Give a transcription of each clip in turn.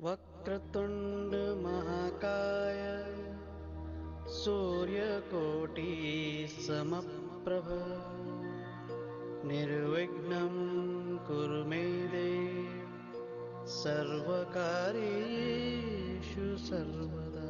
वक्रतुंड महाकाय सूर्यकोटि समप्रभ निर्विघ्नं कुरु मे देव सर्वकार्येषु सर्वदा।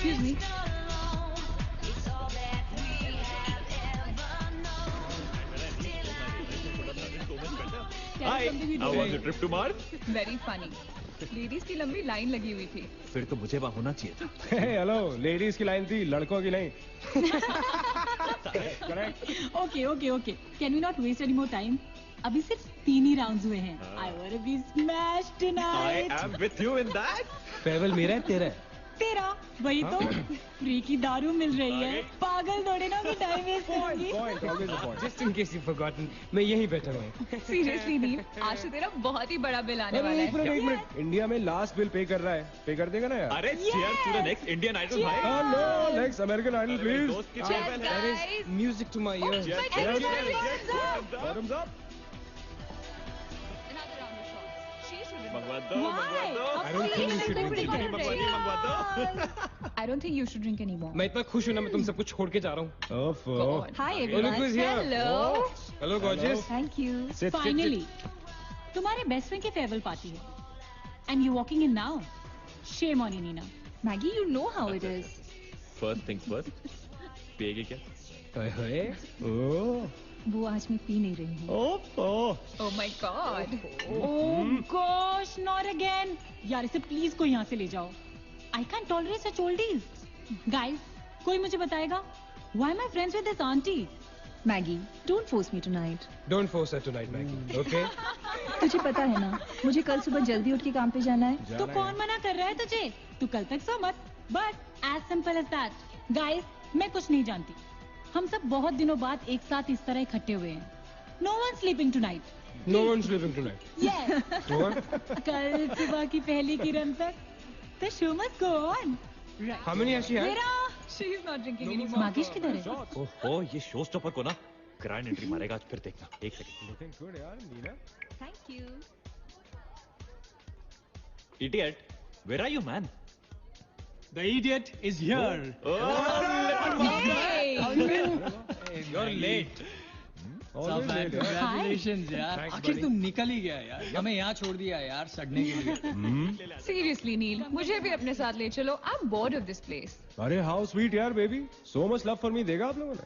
Excuse me. Hi, how was your trip to Mars? Very funny. Ladies की लंबी लाइन लगी हुई थी. फिर तो मुझे वहाँ होना चाहिए था. हेलो, लेडीज की लाइन थी, लड़कों की नहीं. Correct. Okay. Can we not waste any more time? अभी सिर्फ 3 ही राउंड्स हुए हैं. I wanna be smashed I tonight. am with you in that. Farewell मेरा है तेरा है. तेरा वही तो फ्री की दारू मिल रही है. पागल थोड़े ना कि टाइम वेस्ट करूंगी. Point, always a point. Just in case you've forgotten, मैं यहीं बैठा हूँ. सीरियसली नील, आज तो तेरा बहुत ही बड़ा बिल आने वाला एक है. मिनट. इंडिया में लास्ट बिल पे कर रहा है. पे कर देगा ना यार? अरे cheers to the next Indian Idol भाई. Hello, next American Idol, अरे मेरे please. दोस्त की Cheers, farewell है. guys. That is music to my ears. Cheers, Cheers, cheers, cheers, cheers, cheers. bottoms up. Bottoms up. Another round of shots. She should have. मंगवा दो, Why? मंगवा दो. I don't think you should drink Pretty it. good, मंगवा दी, मंगवा दो. I don't think you should drink anymore. मैं इतना खुश हूँ ना, मैं तुम सबको छोड़ के जा रहा हूँ. ओफो. God. Hi Look everyone. who's here. Hello. Hello, gorgeous. Thank you. Sit, Finally, तुम्हारे बेस्ट फ्रेंड की फेयरवेल पार्टी है. And you walking in now. Shame on you, Nina. Maggie, you know how it is. First things first. पिएगी क्या? हाय. ओह. वो आज मैं P नहीं रही हूँ. ओफो. Oh my God. Oh gosh, not again. यार इसे प्लीज कोई यहाँ से ले जाओ. I can't tolerate such oldies. Guys, कोई मुझे बताएगा? Why am I friends with this auntie? Maggi, don't force me tonight. Don't force her tonight, Maggie. Okay? तुझे पता है ना, मुझे कल सुबह जल्दी उठ के काम पे जाना है। तो कौन मना कर रहा है तुझे? तू कल तक सो मत। But as simple as that. Guys, मैं कुछ नहीं जानती। हम सब बहुत दिनों बाद एक साथ इस तरह इकट्ठे हुए हैं। No one sleeping tonight. No one's sleeping tonight. Yes. No one? कल सुबह की पहली किरण तक the show must go on. Right. How many has she had? मेरा She is not drinking anymore. मागिश किधर है? ओहो, ये शो स्टॉपर को ना ग्रैंड एंट्री मारेगा आज, फिर देखना। एक सेकंड। Looking good, यार, नीला. Thank you. Idiot, where are you, man? The idiot is here. You're late. Always late, यार. Congratulations यार. Thanks, आखिर buddy. तुम निकल ही गया यार. हमें यहाँ छोड़ दिया यार सड़ने के लिए. Seriously, Neil, मुझे भी अपने साथ ले चलो. I'm bored of this place. अरे हाउ स्वीट यार baby, so much love for me देगा आप लोगों ने.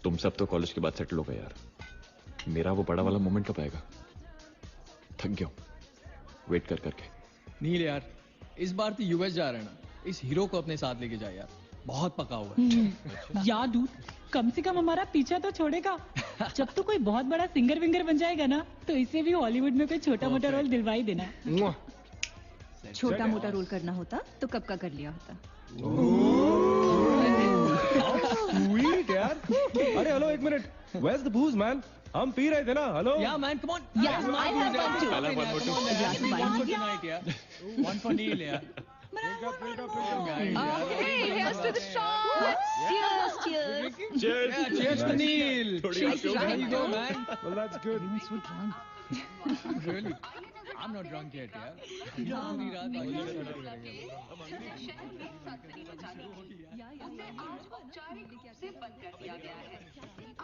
तुम सब तो कॉलेज के बाद सेटल हो गए यार, मेरा वो बड़ा वाला मोमेंट कब आएगा? थक गया हूं वेट कर करके। नील यार, इस बार तो यूएस जा रहे हैं ना, इस हीरो को अपने साथ लेके जा यार, बहुत पका हुआ है। यार डूड, कम से कम हमारा पीछा तो छोड़ेगा। जब तू कोई बहुत बड़ा सिंगर विंगर बन जाएगा ना, तो इसे भी हॉलीवुड में कोई छोटा मोटा रोल दिलवा ही देना। Mwah. छोटा मोटा रोल करना होता तो कब का कर लिया होता। स्वीट यार. अरे हेलो एक minute, where's the booze man? हम पी रहे थे ना. Hello. Yeah man, come on. Yeah, I have one too. I'll have one more too. Come on, glass of यार. wine. One for tonight यार. One for Neil यार. Okay, here's to the shots. Cheers, cheers. Yeah, cheers to Neil. थोड़ी She's आंखें There drunk. you go man. Well that's good. Really? I'm not drunk yet यार. पूरी रात औपचारिक रूप से बंद कर दिया गया है।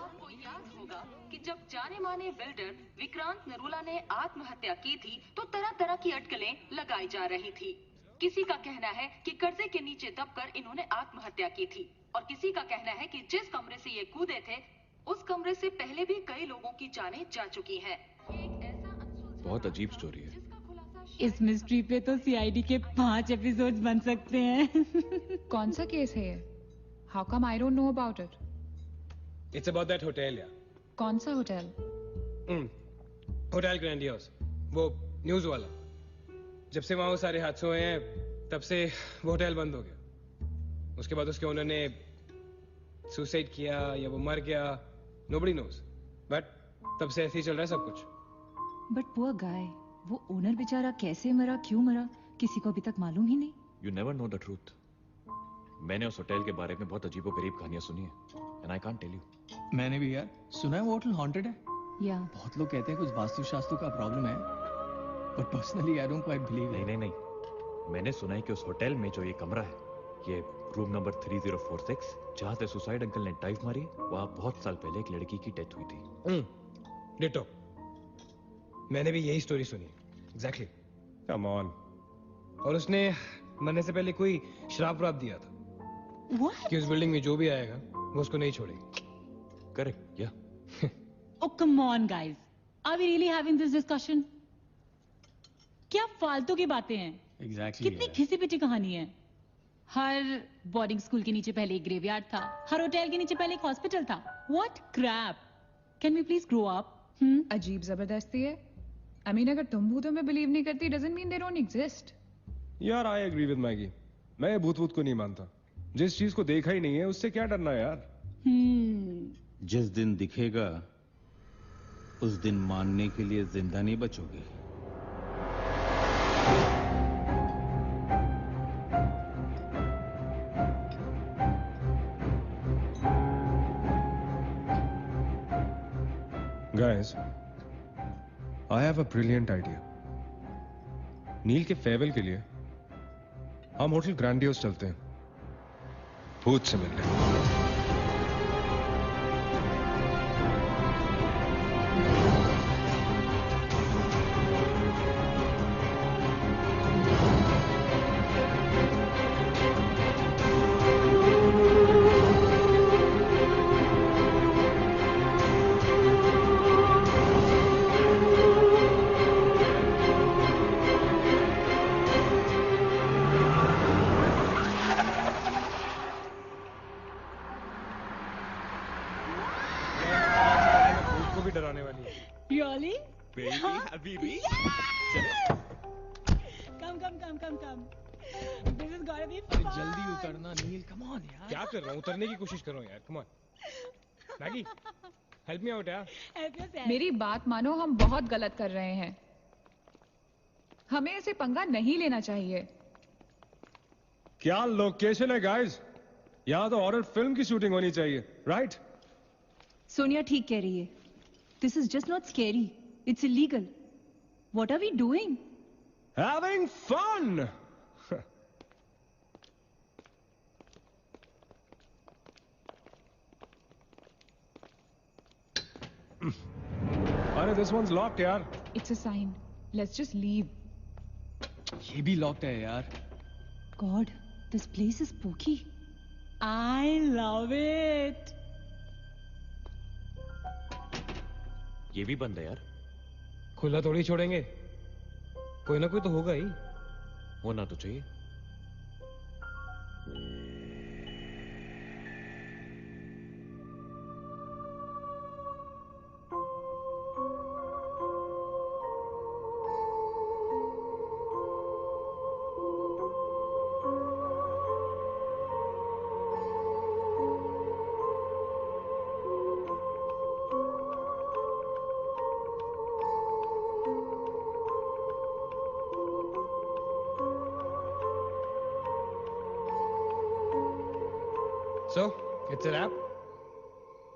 आपको याद होगा कि जब जाने माने बिल्डर विक्रांत नरूला ने आत्महत्या की थी, तो तरह तरह की अटकलें लगाई जा रही थी। किसी का कहना है कि कर्जे के नीचे दबकर इन्होंने आत्महत्या की थी, और किसी का कहना है कि जिस कमरे से ये कूदे थे, उस कमरे से पहले भी कई लोगों की जानें जा चुकी हैं। एक ऐसा अनसुलझा बहुत अजीब स्टोरी है। जिसका खुलासा इस मिस्ट्री पे तो सीआईडी के 5 एपिसोड्स बन सकते हैं। कौन सा केस है ये? How come I don't know about it? It's about that hotel, yeah. कौन सा होटल? होटल ग्रैंडियोस, वो न्यूज वाला। जब से वहां वो सारे हादसे हुए हैं, तब से वो होटल बंद हो गया। उसके बाद उसके ओनर ने सुसाइड किया या वो मर गया, nobody knows. बट तब से ऐसे ही चल रहा है सब कुछ। But poor guy, वो ओनर बेचारा कैसे मरा, क्यों मरा, किसी को अभी तक मालूम ही नहीं। You never know the truth. मैंने उस होटल के बारे में बहुत अजीबोगरीब कहानियां सुनी है, and I can't tell you. मैंने भी यार सुना है वो होटल हॉन्टेड है। या बहुत लोग कहते हैं कुछ वास्तुशास्त्र का प्रॉब्लम है, but personally I don't quite believe. नहीं नहीं नहीं, मैंने सुना है कि उस होटल में जो ये कमरा है, ये रूम नंबर 3046, जहां से सुसाइड अंकल ने डाइव मारी, वहां बहुत साल पहले एक लड़की की डेथ हुई थी। डिटो, मैंने भी यही स्टोरी सुनी। एग्जैक्टली। Come on. और उसने मरने से पहले कोई श्राप व्राप दिया था What? कि उस बिल्डिंग में जो भी आएगा वो उसको नहीं छोड़ेगी। करेक्ट, या Oh come on guys, are we really having this discussion? क्या फालतू की बातें हैं? एग्जैक्टली कितनी घिसी पिटी कहानी है। हर बोर्डिंग स्कूल के नीचे पहले एक ग्रेवयार्ड था, हर होटल के नीचे पहले एक हॉस्पिटल था। What crap? Can we please grow up? अजीब जबरदस्ती है। I mean, अगर तुम भूतों में बिलीव नहीं करती, doesn't mean they don't exist. यार आई एग्री विद मैगी. मैं भूत वूत को नहीं मानता. जिस चीज को देखा ही नहीं है उससे क्या डरना यार. जिस दिन दिखेगा उस दिन मानने के लिए जिंदा नहीं बचोगे। Guys, I have a brilliant idea. नील के फेयरवेल के लिए हम होटल ग्रैंडियोस चलते हैं, भूत से मिलने। Really? Baby, habibi. Come. This is gonna be अरे fun. जल्दी उतरना नील, come on यार. क्या कर रहा हूँ? उतरने की कोशिश कर रहा हूँ यार. Come on. Maggi, help me out यार. Help yourself. मेरी बात मानो, हम बहुत गलत कर रहे हैं. हमें ऐसे पंगा नहीं लेना चाहिए. क्या लोकेशन है गाइस? यहाँ तो हॉरर फिल्म की शूटिंग होनी चाहिए, राइट? सोनिया ठीक कह रही है. This is just not scary. It's illegal. What are we doing? Having fun. अरे this one's locked यार. It's a sign. Let's just leave. ये भी लॉक्ड है यार. God, this place is spooky. I love it. ये भी बंद है यार. खुला थोड़ी छोड़ेंगे. कोई ना कोई तो होगा ही. होना तो चाहिए. So, it's a wrap.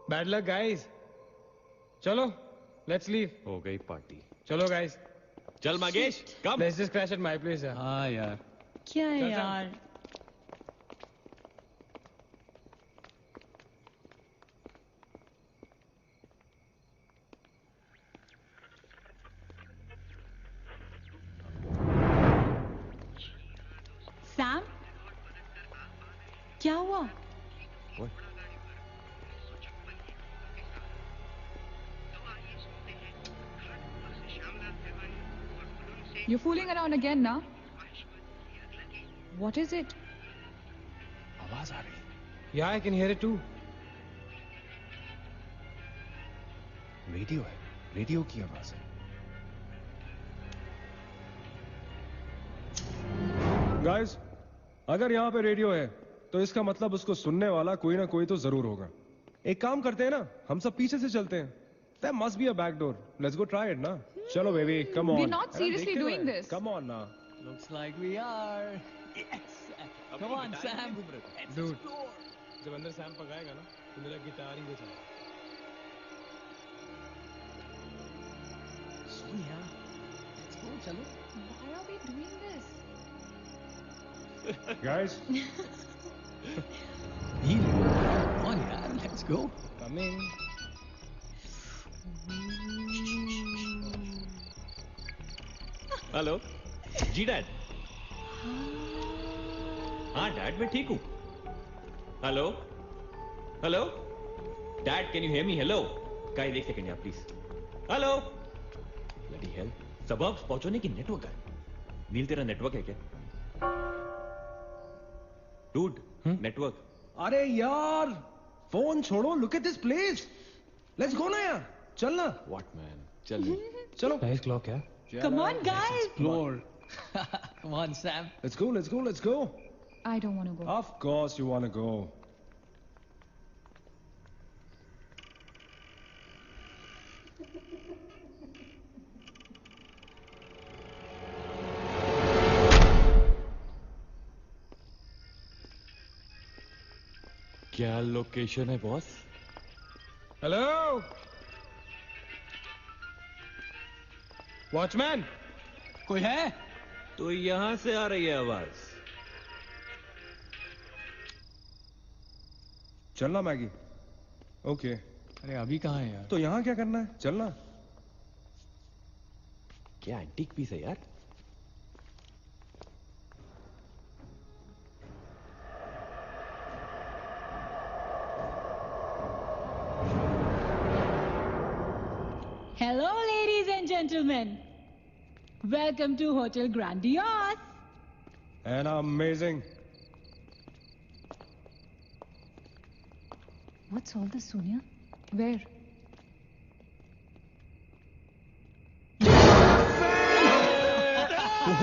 Bad luck, guys. चलो, let's leave. हो गई पार्टी. चलो, guys. चल मगेश, कम. Let's just crash at my place. यार. हाँ यार. क्या है चल, चल. यार? सैम? क्या हुआ? What? You're fooling around again now. What is it? आवाज आ रही. Yeah, I can hear it too. Radio है. रेडियो की आवाज है. गाइस, अगर यहाँ पे रेडियो है तो इसका मतलब उसको सुनने वाला कोई ना कोई तो जरूर होगा. एक काम करते हैं ना, हम सब पीछे से चलते हैं. There must be a back door. Let's go try it ना. चलो baby, come on. We're not seriously देखते doing हैं. this. Come on ना. Looks like we are. Yes. Come on, Sam. Let's Dude. explore. जब अंदर Sam पकाएगा ना, तो मेरा गिटार ही बजाएगा. Sonia, let's go. चलो. Why are we doing this? Guys, Neel, come on यार. Let's go. Come in. Hello. जी डैड. हाँ डैड, मैं ठीक हूँ. Hello. Hello. Dad, can you hear me? Hello. Guys, एक सेकंड यार प्लीज. हेलो. Bloody hell. सबब्स पहुंचने की नेटवर्क है. नील, तेरा नेटवर्क है क्या? Dude, network. अरे यार, फोन छोड़ो. Look at this place. Let's go ना यार. चलना. व्हाट मैन, चल. चलो. Nice clock, yeah. Come on, guys. Explore. Come on, Sam. Let's go. Let's go. Let's go. I don't want to go. Of course you want to go. क्या location है boss? Hello. Watchman. कोई है? तो यहां से आ रही है आवाज. चलना मैगी. ओके. अरे अभी कहाँ है यार? तो यहाँ क्या करना है? चलना. क्या एंटीक पीस है यार? Hello, ladies and gentlemen. Welcome to Hotel Grandiose. And amazing. What's all this, Sonia? Where? You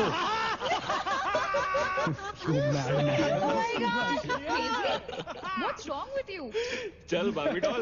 madman. Oh my God! Crazy? What's wrong with you? चल बाबी doll.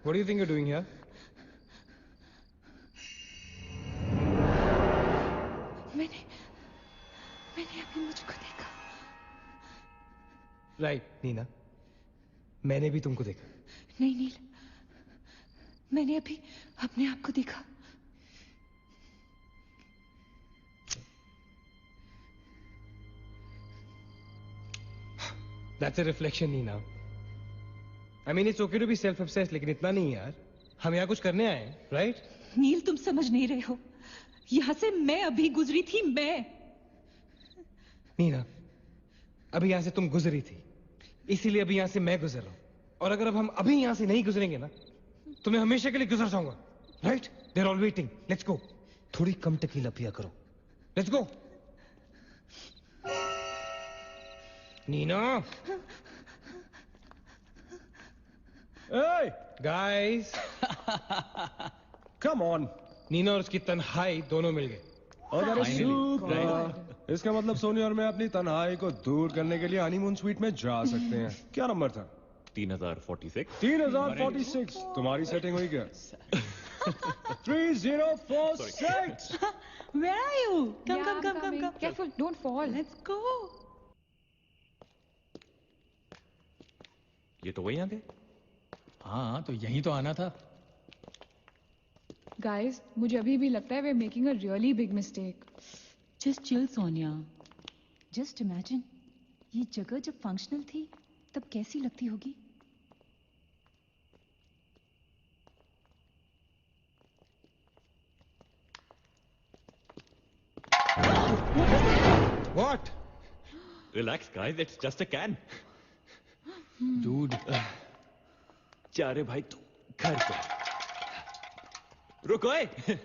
What do you think you're doing here? मैंने अभी मुझको देखा. Right, Neena. मैंने भी तुमको देखा. नहीं नील, मैंने अभी अपने आप को देखा. That's a reflection, Neena. I mean, it's okay to be self-obsessed, लेकिन इतना नहीं यार. हम यहाँ कुछ करने आए हैं, right? नील तुम समझ नहीं रहे हो. यहाँ से मैं अभी गुजरी थी. मैं नीना, अभी यहाँ से तुम गुजरी थी, इसीलिए अभी यहाँ से मैं गुजर रहा हूँ. और अगर अब हम अभी यहाँ से नहीं गुजरेंगे ना, तो मैं हमेशा के लिए गुजर जाऊंगा. Right? They're all waiting. Let's go. थोड़ी कम टकीला पिया करो. Let's go. Neena. Hey, Guys. come on. Neena और उसकी तन्हाई दोनों मिल गए. Oh, that is super. इसका मतलब सोनी और मैं अपनी तन्हाई को दूर करने के लिए हनीमून स्वीट में जा सकते हैं. क्या नंबर था? 3046. 3046. तुम्हारी सेटिंग हुई क्या? 3046. Where are you? Come, Yeah, come, I'm come, come, coming. come. Careful, don't fall. Let's go. ये तो वही आ गए. हाँ तो यही तो आना था. Guys, मुझे अभी भी लगता है we're making a really big mistake. Just chill, Sonia. Just imagine, ये जगह जब फंक्शनल थी, तब कैसी लगती होगी? What? Relax, guys. It's just a can. Dude. जा रे भाई तू घर पे. रुको ए.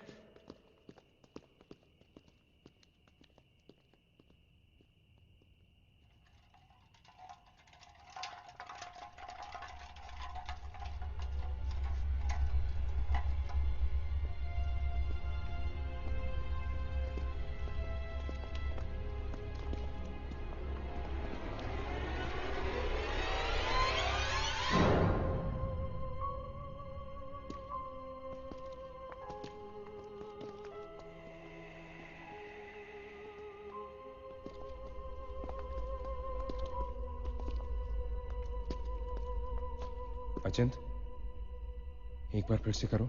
अचिंत, एक बार फिर से करो.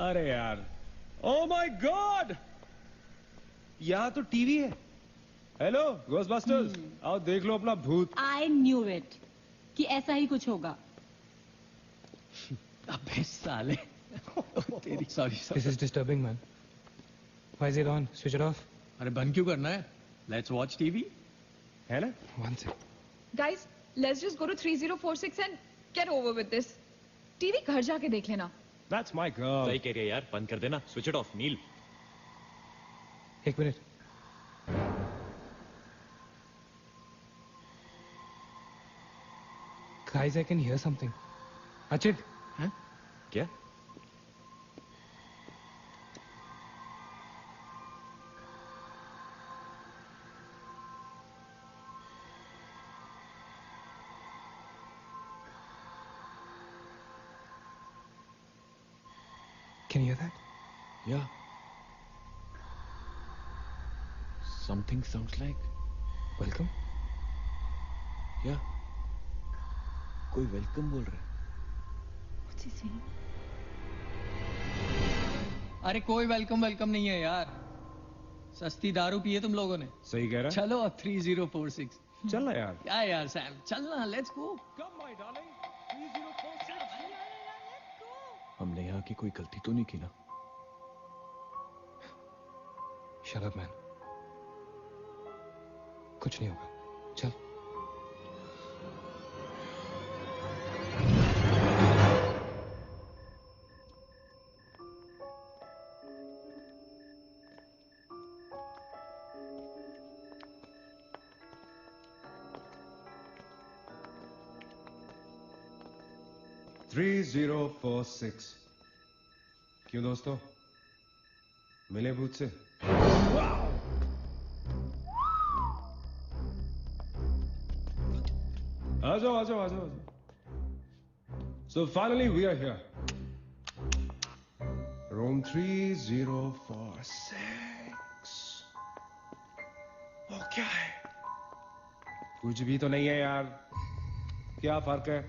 अरे यार, ओ माय गॉड, यहाँ तो टीवी है। हेलो घोस्टबस्टर्स, आओ देख लो अपना भूत। आई न्यू इट कि ऐसा ही कुछ होगा। अबे साले। तेरी sorry This is disturbing, man. Why is it on? Switch it off. अरे बंद क्यों करना है? Let's watch TV. है ना? One sec. Guys, let's just go to 3046 and get over with this. TV घर जाके देख लेना। That's my girl. सही कह रही है यार, बंद कर देना, स्विच इट ऑफ। नील, एक minute. Guys, I can hear something. Achit. हैं? क्या? Can you hear that? Yeah. Something sounds like. Welcome. Yeah. कोई वेलकम बोल रहा है। What's he saying? अरे कोई वेलकम नहीं है यार। सस्ती दारू पिए तुम लोगों ने। सही कह रहा है। चलो अब 3046। चल ना यार। क्या यार सैम, चलना, let's go. Come my darling, 3046. हमने यहाँ की कोई गलती तो नहीं की ना? Shut up, man. कुछ नहीं होगा। चल। थ्री 3046। क्यों दोस्तों, मिले भूत से? आ जाओ आ जाओ आ जाओ। So finally we are here. Room 3046. वो क्या है? कुछ भी तो नहीं है यार। क्या फर्क है?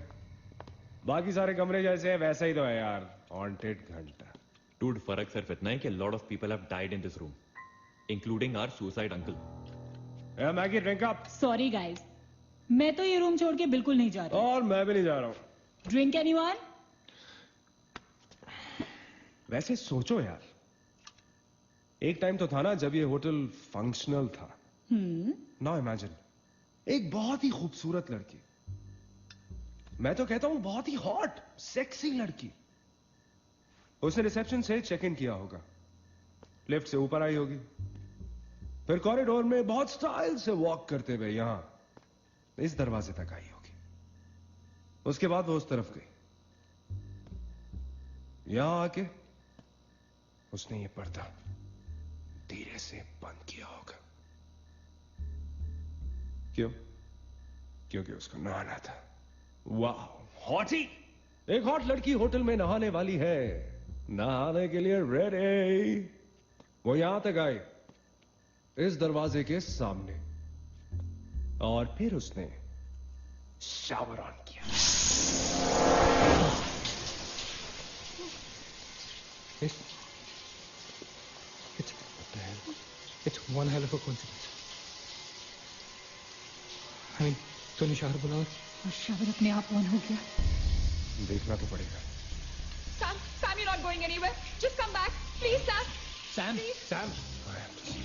बाकी सारे कमरे जैसे है वैसा ही तो है यार। हॉन्टेड घंटा। डूड, फर्क सिर्फ इतना है कि lot of people have died in this room, including our suicide uncle. Maggie drink up. Sorry guys, मैं तो ये रूम छोड़ के बिल्कुल नहीं जा रही। और मैं भी नहीं जा रहा हूं। Drink anyone? वैसे सोचो यार, एक टाइम तो था ना जब ये होटल फंक्शनल था। नाउ इमेजिन, एक बहुत ही खूबसूरत लड़की, मैं तो कहता हूं बहुत ही हॉट सेक्सी लड़की, उसने रिसेप्शन से चेक इन किया होगा, लिफ्ट से ऊपर आई होगी, फिर कॉरिडोर में बहुत स्टाइल से वॉक करते हुए यहां इस दरवाजे तक आई होगी। उसके बाद वो उस तरफ गई, यहां आके उसने ये पर्दा धीरे से बंद किया होगा। क्यों? क्योंकि उसको नहाना था। वाह, हॉटी! एक हॉट लड़की होटल में नहाने वाली है, नहाने के लिए रेडी। वो यहां तक आई, इस दरवाजे के सामने, और फिर उसने शावर ऑन किया। It's one hell of a coincidence. I mean, तूने शावर बुलाओ और शावर अपने आप ऑन हो गया। देखना तो पड़ेगा। Sam, you're not going anywhere. Just come back, please, Sam. Sam, Please. Sam, I have to see.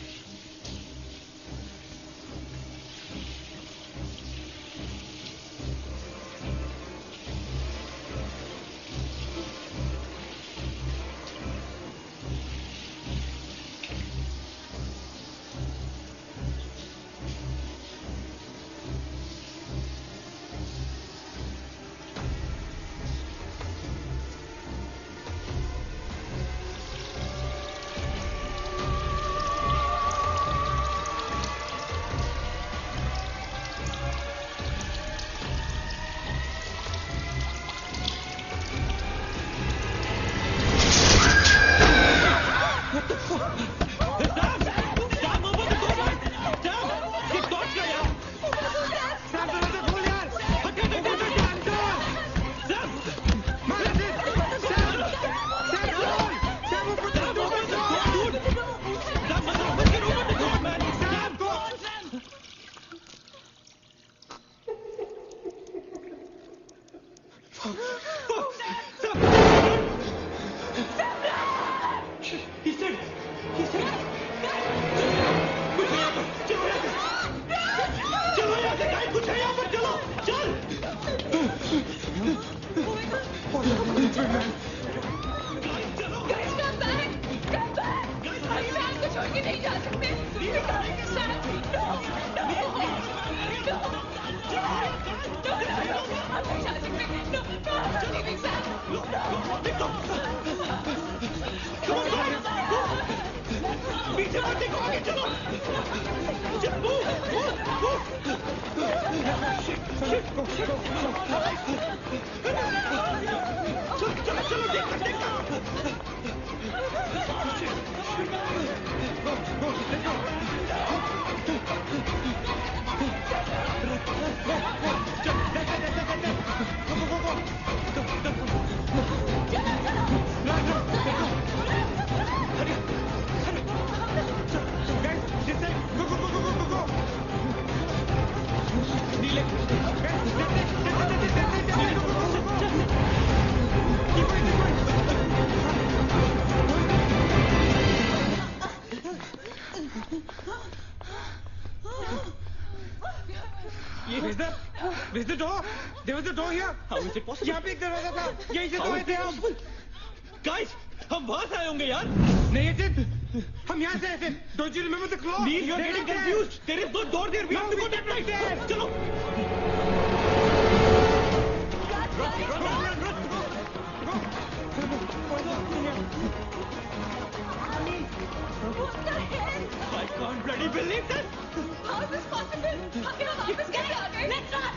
यहाँ पे एक दरवाजा था, यहीं से तो आए थे हम। Guys, हम वहां से आए होंगे यार। नहीं अजित, हम यहाँ से आए थे। Don't you remember the claw? Neil, you're getting confused. There is no door there. We have to go that way. चलो। I can't bloody believe this. How is this possible? हम यहाँ वापस कैसे आ गए? Let's run!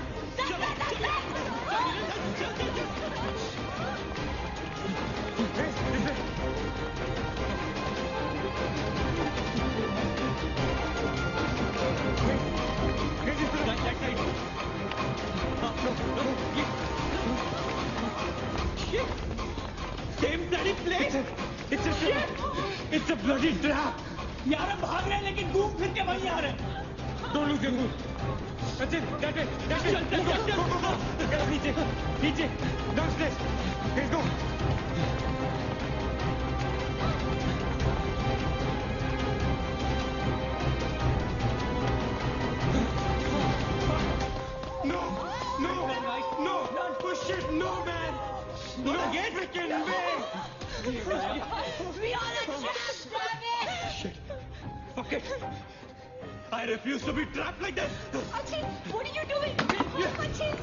Same bloody place. It's a bloody trap. यार हम भाग रहे हैं लेकिन घूम फिर के वहीं आ रहे हैं। Don't lose your cool. That's it. That way. Go. नीचे. Downstairs. Let's go. No. Push it. No, man. Not again. Freaking way. We are a trap, damn it! Shit. Fuck it. I refuse to be trapped like this. Achin, what are you doing? Achin!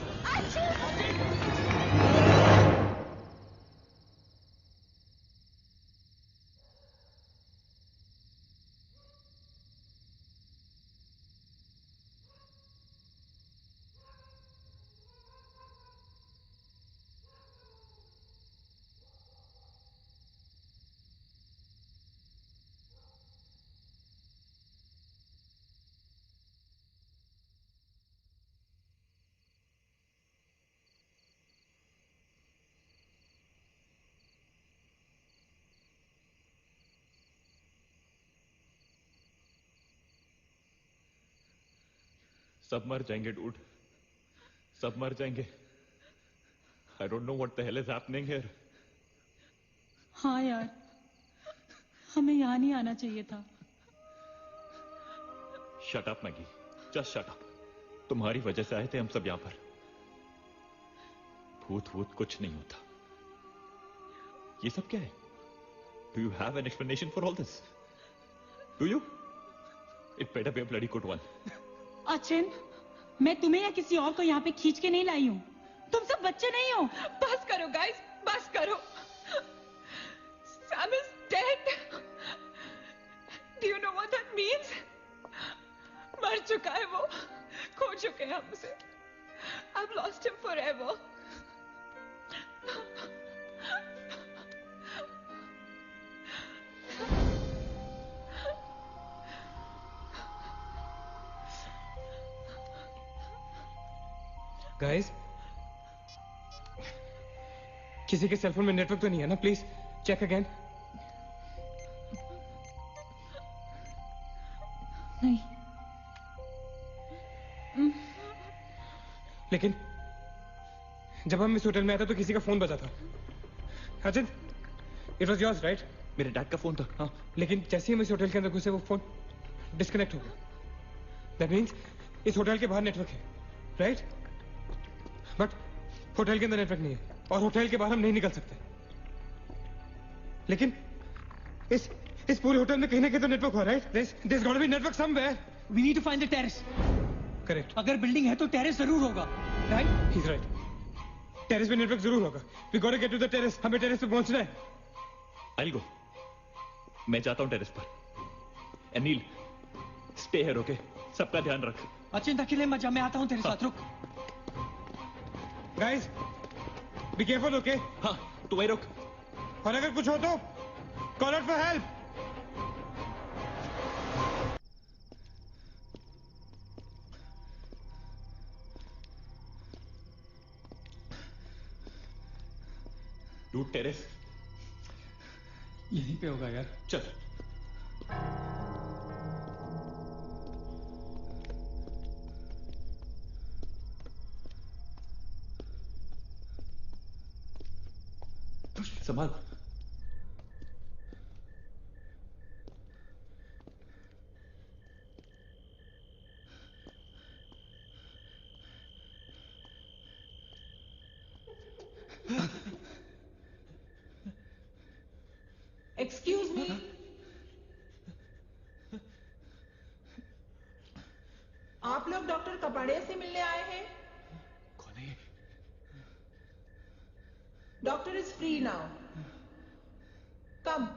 सब मर जाएंगे dude, सब मर जाएंगे। I don't know what the hell is happening here. हाँ यार, हमें यहाँ नहीं आना चाहिए था। Shut up, Maggie. Just shut up. तुम्हारी वजह से आए थे हम सब यहाँ पर। भूत कुछ नहीं होता। ये सब क्या है? Do you have an explanation for all this? Do you? It better be a bloody good one. Achin, मैं तुम्हें या किसी और को यहाँ पे खींच के नहीं लाई हूँ। तुम सब बच्चे नहीं हो। बस करो गाइस, बस करो। Sam is dead. Do you know what that means? मर चुका है वो, खो चुके हैं हम उसे। I've lost him forever. Guys, किसी के सेलफोन में नेटवर्क तो नहीं है ना? Please check again. नहीं। लेकिन जब हम इस होटल में आए थे तो किसी का फोन बजा था। Ajit, it was yours right? मेरे डैड का फोन था। हाँ, लेकिन जैसे ही हम इस होटल के अंदर घुसे वो फोन डिस्कनेक्ट हो गया। दैट मीन्स इस होटल के बाहर नेटवर्क है, राइट? बट होटल के अंदर नेटवर्क नहीं है और होटल के बाहर हम नहीं निकल सकते। लेकिन इस पूरे होटल में कहीं ना कहीं तो नेटवर्क हो, right? There's got to be network somewhere. We need to find the terrace. Correct. अगर बिल्डिंग है तो टेरेस जरूर होगा, राइट? He's right. टेरेस पे नेटवर्क जरूर होगा। We got to get to the terrace. हमें टेरेस पे पहुंचना है। I'll go. मैं जाता हूँ टेरेस पर। Anil, stay here, okay? सबका ध्यान रख। चिंता के लिए मत जा, मैं आता हूँ तेरे साथ, रुक। Guys, be careful, okay? हाँ, तू वहीं रुक। और अगर कुछ हो तो call out for help. Dude, terrace यहीं पे होगा यार। चल। संभाल। एक्सक्यूज मी, आप लोग डॉक्टर कपाड़िया से मिलने आए हैं? कौन है? डॉक्टर इज फ्री नाउ, कम।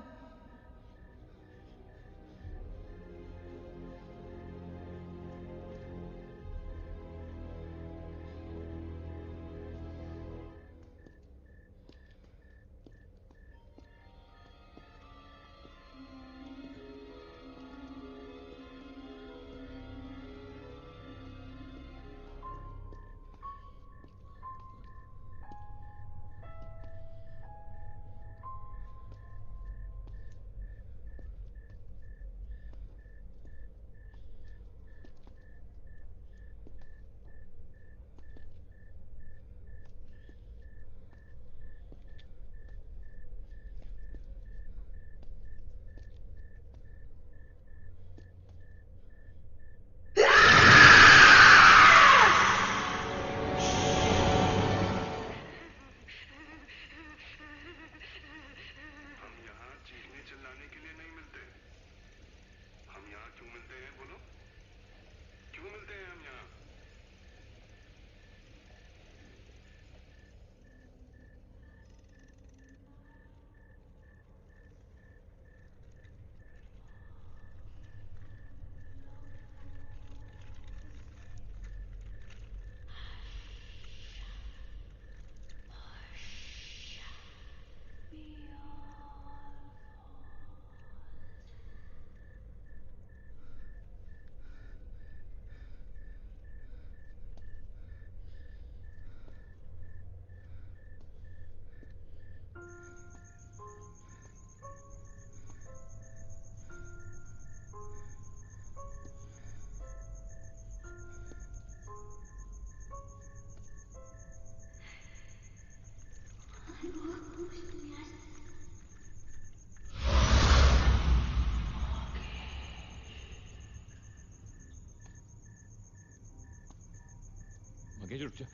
मगेश रुक जा।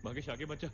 मगेश आगे मत जा।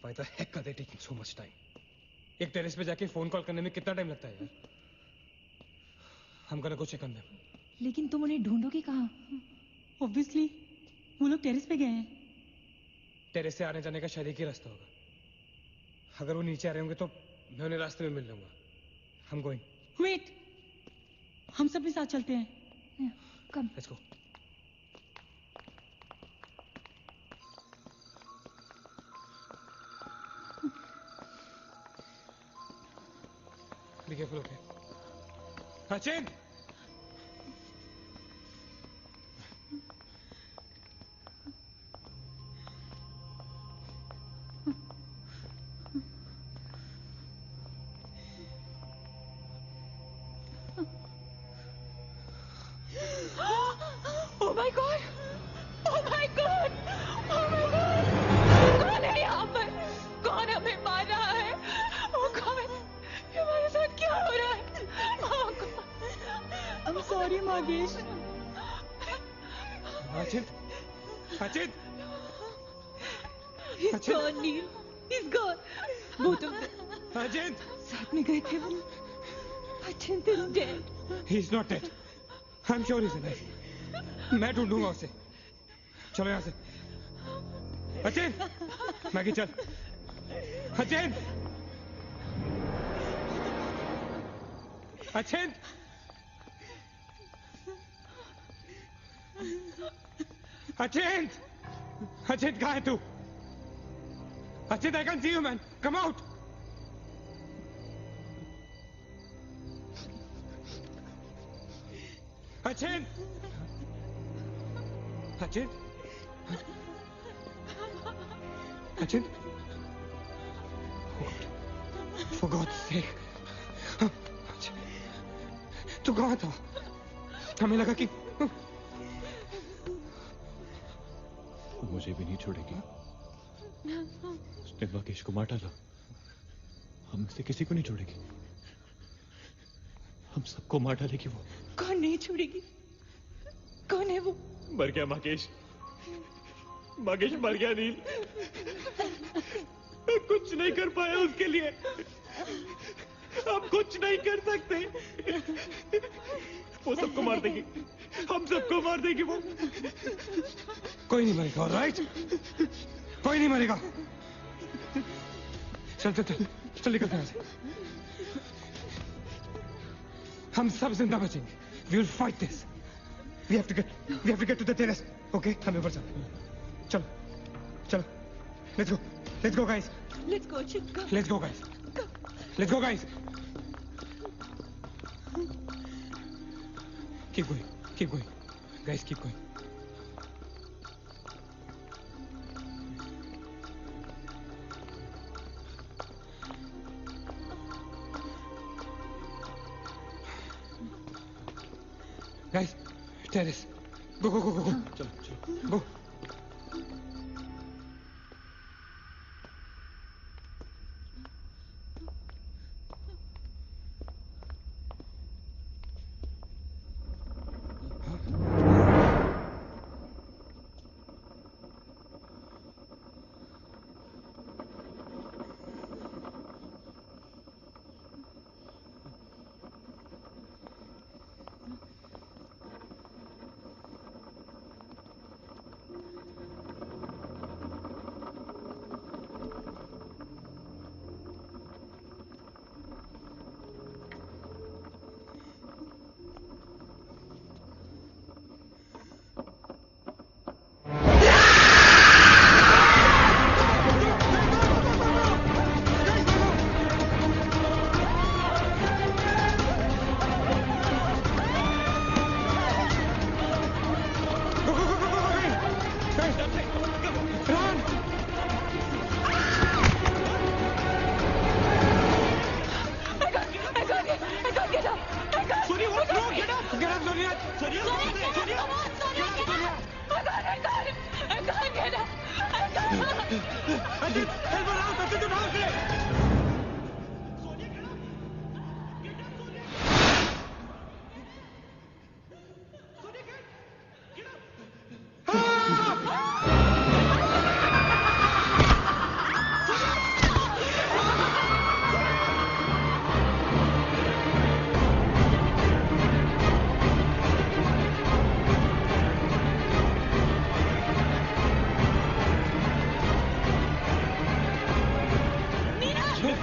Why the heck are they taking so much time? एक टेरेस पे जाके फोन कॉल करने में कितना टाइम लगता है यार? हम gonna go check on them. लेकिन तुम उन्हें ढूंढोगे कहाँ? ऑब्वियसली वो लोग टेरेस पे गए हैं। टेरेस से आने जाने का शायद एक ही रास्ता होगा। अगर वो नीचे आ रहे होंगे तो मैं उन्हें रास्ते में मिल लूंगा। I'm going. वेट, हम सब भी साथ चलते हैं। कम। Let's go. Be careful, okay? Sachin! Oh my God! Oh my God! Oh my God! कौन है यहाँ पर? कौन हमें मार रहा है? Oh God! ये हमारे साथ क्या हो रहा है? Oh God! I'm sorry, मागेश। Sachin! Sachin! He's gone, Neil. He's gone. Both of them. Sachin! साथ में गए थे वो। Sachin is dead. He's not dead. I'm sure he's alive. मैं ढूंढूंगा उसे। चलो यहाँ से। अचिन! मैगी चल। अचिन! अचिन! अचिन! अचिन कहाँ है तू? Achin, I can't see you, man. Come out. Achin! Achin! Achin! For God's sake! Achin! तू कहाँ था? हमें लगा कि मुझे भी नहीं छोड़ेगी। उसने महेश को मार डाला। हम से किसी को नहीं छोड़ेगी। हम सबको मार डालेगी वो। कौन नहीं छोड़ेगी? कौन है वो? मर गया महेश। महेश मर गया नील। मैं कुछ नहीं कर पाया उसके लिए। हम कुछ नहीं कर सकते। वो सबको मार देगी। हम सबको मार देगी वो। कोई नहीं मरेगा, ऑलराइट? कोई नहीं मरेगा। चल चल चल चल निकलते हैं यहाँ से। हम सब जिंदा बचेंगे। We will fight this. We have to get to the terrace. Okay? हम ऊपर चल। चलो चलो। Let's go. Let's go, guys. Let's go, Chip. Go. Let's go, guys. Let's go, guys. Keep going. Keep going. Guys, keep going. Guys, terrace. Go, go, go, go, go. चलो चलो। Go.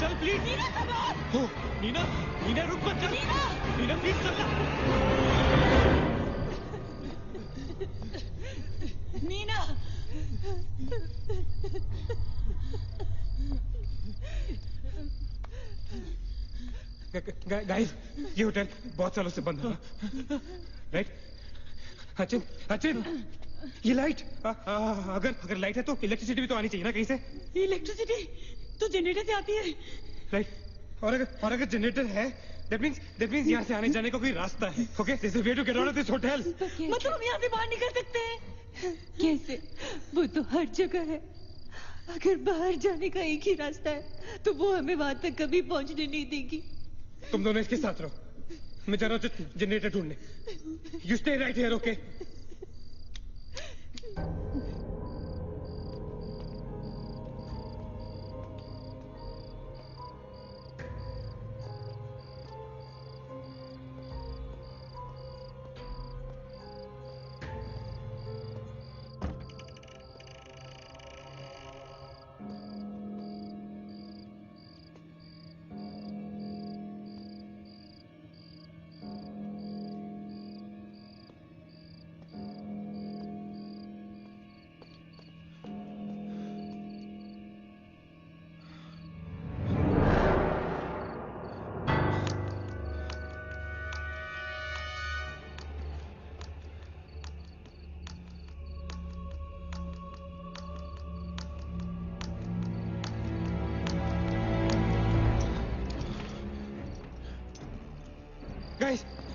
चल please. Neena सबाब। हो नीना, नीना रुक मत चल। Neena please चल ना। Neena. Guys, ये होटल बहुत सालों से बंद है, राइट? अचिन, अचिन, ये लाइट, अगर लाइट है तो इलेक्ट्रिसिटी भी तो आनी चाहिए ना कहीं से। इलेक्ट्रिसिटी तो जनरेटर से आती है, राइट? और अगर जनरेटर है, that means यहाँ से आने जाने का कोई रास्ता है, okay? There's a way to get out of this hotel. मतलब हम यहाँ से बाहर निकल सकते हैं? कैसे? वो तो हर जगह है। अगर बाहर जाने का एक ही रास्ता है तो वो हमें वहां तक कभी पहुंचने नहीं देगी। तुम दोनों इसके साथ रहो, मैं जा रहा हूँ जनरेटर ढूंढने। You stay right here, okay?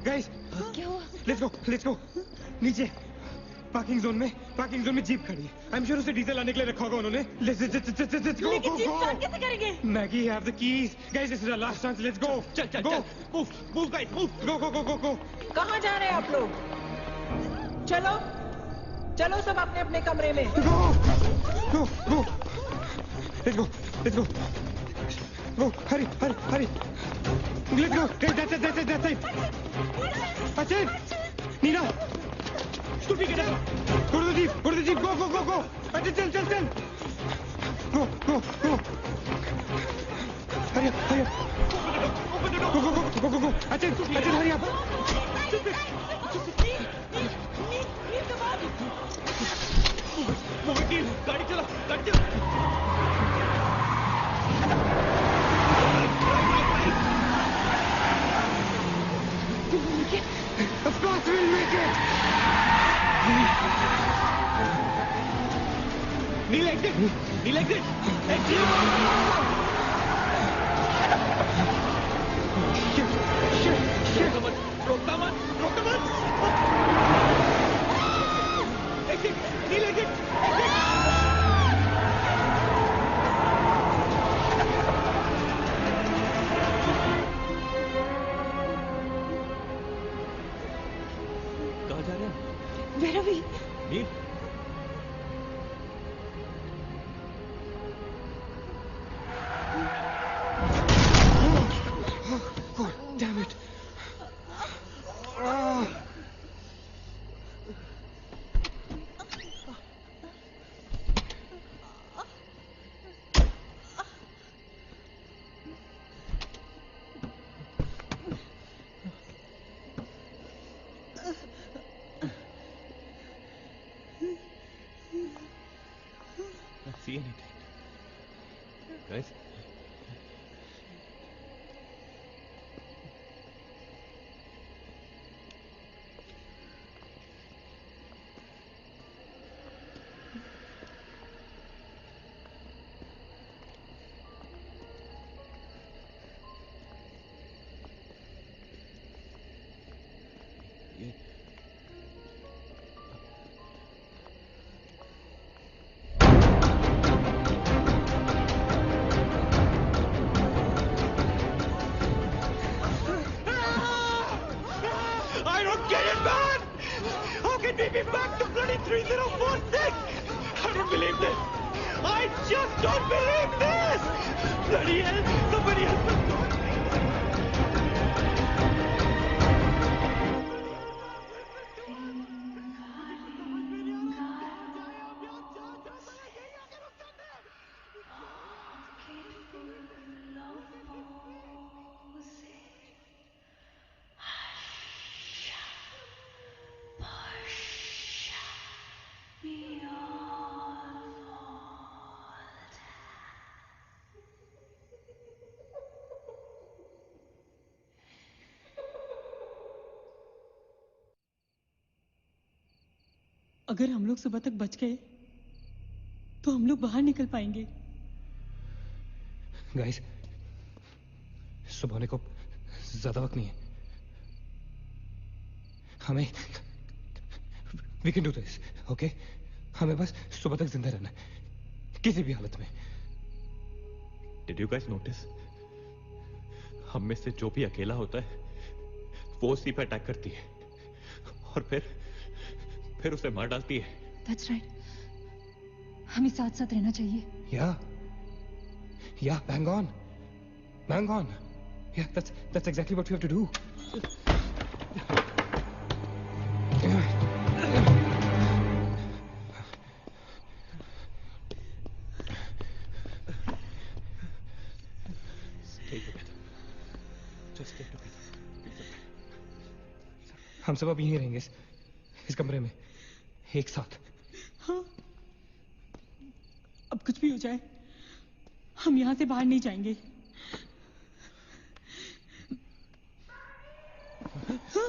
Guys, क्या हुआ? Let's go. नीचे पार्किंग जोन में जीप खड़ी है। आई एम श्योर उसे डीजल लाने के लिए रखा होगा उन्होंने। Let's go. लेकिन जीप स्टार्ट कैसे करेंगे? Maggie have the keys. Guys, this is our last chance. Let's go. चल। Move guys, move. गो। कहाँ जा रहे हैं आप लोग? चलो सब अपने अपने कमरे में। Go. Let's go. Go, hurry. Let's go. That's it. Achin! Nina! Scooty के डब्बा। Go to the jeep. Go. Achin, चल. Go. Hurry up. Open the door. Go. Achin, hurry up. वो वकील, गाड़ी चला। Of course we'll make it! Neil, exit! Shit! रोकता मत! Exit! Neil, exit! कहाँ जा रहे हैं? Where are we? Nil? Damn it! See anything? Guys? I don't get it, man! How can we be back to bloody 3046? I don't believe this! I just don't believe this! Bloody hell! Somebody else must go! अगर हम लोग सुबह तक बच गए तो हम लोग बाहर निकल पाएंगे। गाइस, सुबह होने को ज्यादा वक्त नहीं है। हमें we can do this, okay? हमें बस सुबह तक जिंदा रहना है, किसी भी हालत में। Did you guys notice? हम में से जो भी अकेला होता है वो उसी पे अटैक करती है और फिर उसे मार डालती है। That's right. हमें साथ साथ रहना चाहिए। Yeah, bang on. Yeah, that's exactly what we have to do. Stay together. Just stay together. हम सब अब यहीं रहेंगे इस कमरे में एक साथ। हाँ, अब कुछ भी हो जाए हम यहाँ से बाहर नहीं जाएंगे। हाँ?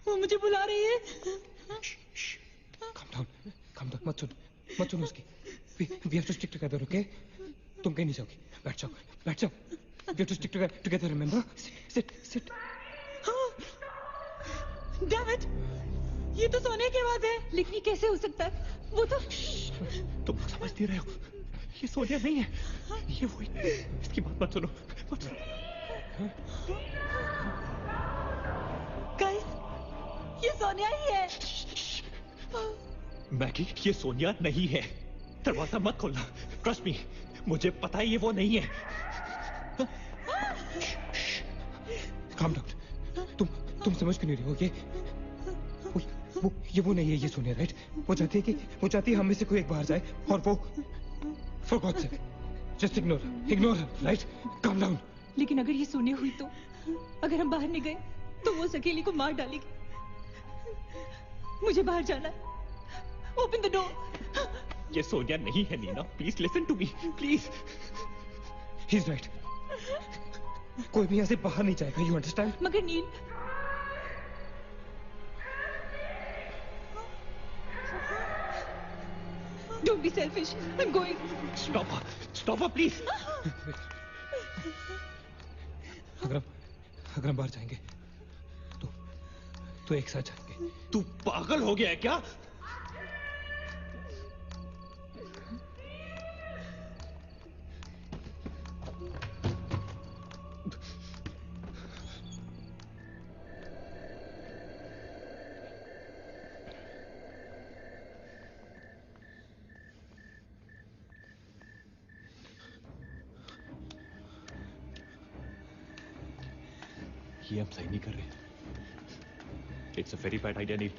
वो मुझे बुला रही है। Calm down, मत सुन उसकी। We have to stick together, okay? तुम कहीं नहीं जाओगी। बैठ जाओ। We have to stick together, remember? Sit. Damn it! ये तो सोने की आवाज है। लेकिन ये कैसे हो सकता है? वो तो तुम समझ नहीं रहे हो, ये सोनिया नहीं है, ये वही। इसकी बात मत सुनो। गाइस, ये सोनिया ही है। मैगी, ये सोनिया नहीं है। दरवाजा मत खोलना। ट्रस्ट मी, मुझे पता है ये वो नहीं है। Calm down. तुम समझ क्यों नहीं रहे हो? ये वो नहीं है, ये सोनिया, राइट? वो चाहती है हम में से कोई एक बाहर जाए और वो for God's sake, just ignore her, right? Calm down. लेकिन अगर ये सोनिया हुई तो अगर हम बाहर नहीं गए तो वो उस अकेली को मार डालेगी। मुझे बाहर जाना है। Open the door. ये सोनिया नहीं है Neena, please listen to me, please. He's right. कोई भी यहाँ से बाहर नहीं जाएगा, you understand? मगर नील, don't be selfish. I'm going. Stop her, please. अगर हम बाहर जाएंगे तो एक साथ जाएंगे। तू पागल हो गया है क्या? ये हम सही नहीं कर रहे। It's a very bad idea Neel.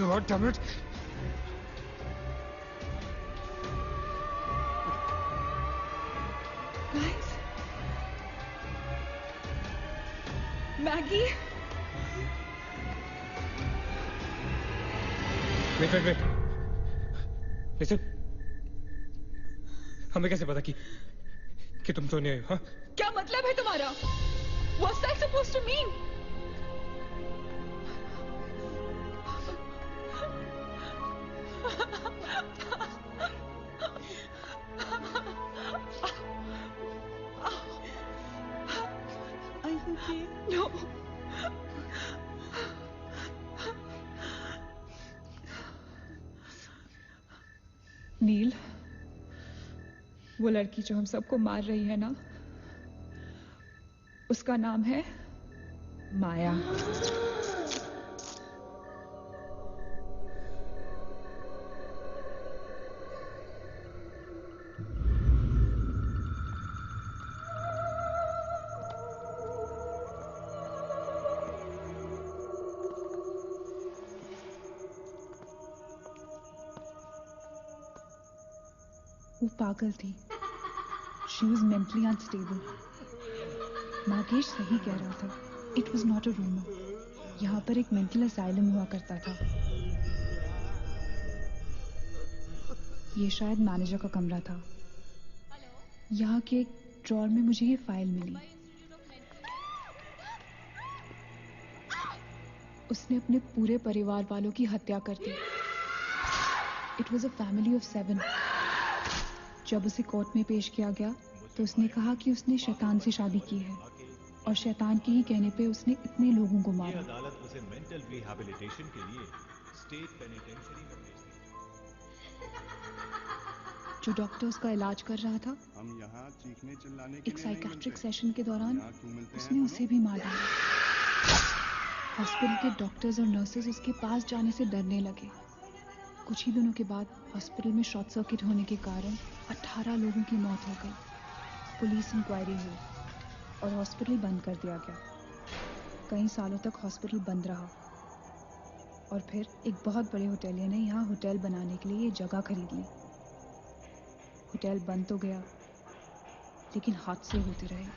God damn it. Guys, Maggie. Wait. Listen. हमें कैसे पता कि तुम सोनिया हो? हाँ? क्या मतलब है तुम्हारा? What's that supposed to mean? Are you okay? No. नील, वो लड़की जो हम सबको मार रही है ना, उसका नाम है माया। वो पागल थी। She was mentally unstable. Nagesh सही कह रहा था। It was not a rumor. यहाँ पर एक मेंटल असाइलम हुआ करता था। ये शायद मैनेजर का कमरा था। यहाँ के एक ड्रॉर में मुझे ये फाइल मिली। उसने अपने पूरे परिवार वालों की हत्या कर दी। It was a family of 7. जब उसे कोर्ट में पेश किया गया तो उसने कहा कि उसने शैतान से शादी की है और शैतान के ही कहने पे उसने इतने लोगों को मारा। अदालत उसे मेंटल रिहैबिलिटेशन के लिए स्टेट पेनिटेंशियरी में भेज दी। जो डॉक्टर उसका इलाज कर रहा था, हम यहाँ चीखने चिल्लाने के एक लिए नहीं साइकेट्रिक मिलते। सेशन के दौरान यहाँ क्यों मिलते हैं उसने हम उसे भी मार डाला। हॉस्पिटल के डॉक्टर्स और नर्सेज उसके पास जाने से डरने लगे। कुछ ही दिनों के बाद हॉस्पिटल में शॉर्ट सर्किट होने के कारण 18 लोगों की मौत हो गई। पुलिस इंक्वायरी हुई और हॉस्पिटल बंद कर दिया गया। कई सालों तक हॉस्पिटल बंद रहा और फिर एक बहुत बड़े होटलियर ने यहाँ होटल बनाने के लिए ये जगह खरीद ली। होटल बंद तो गया, लेकिन हादसे होते रहे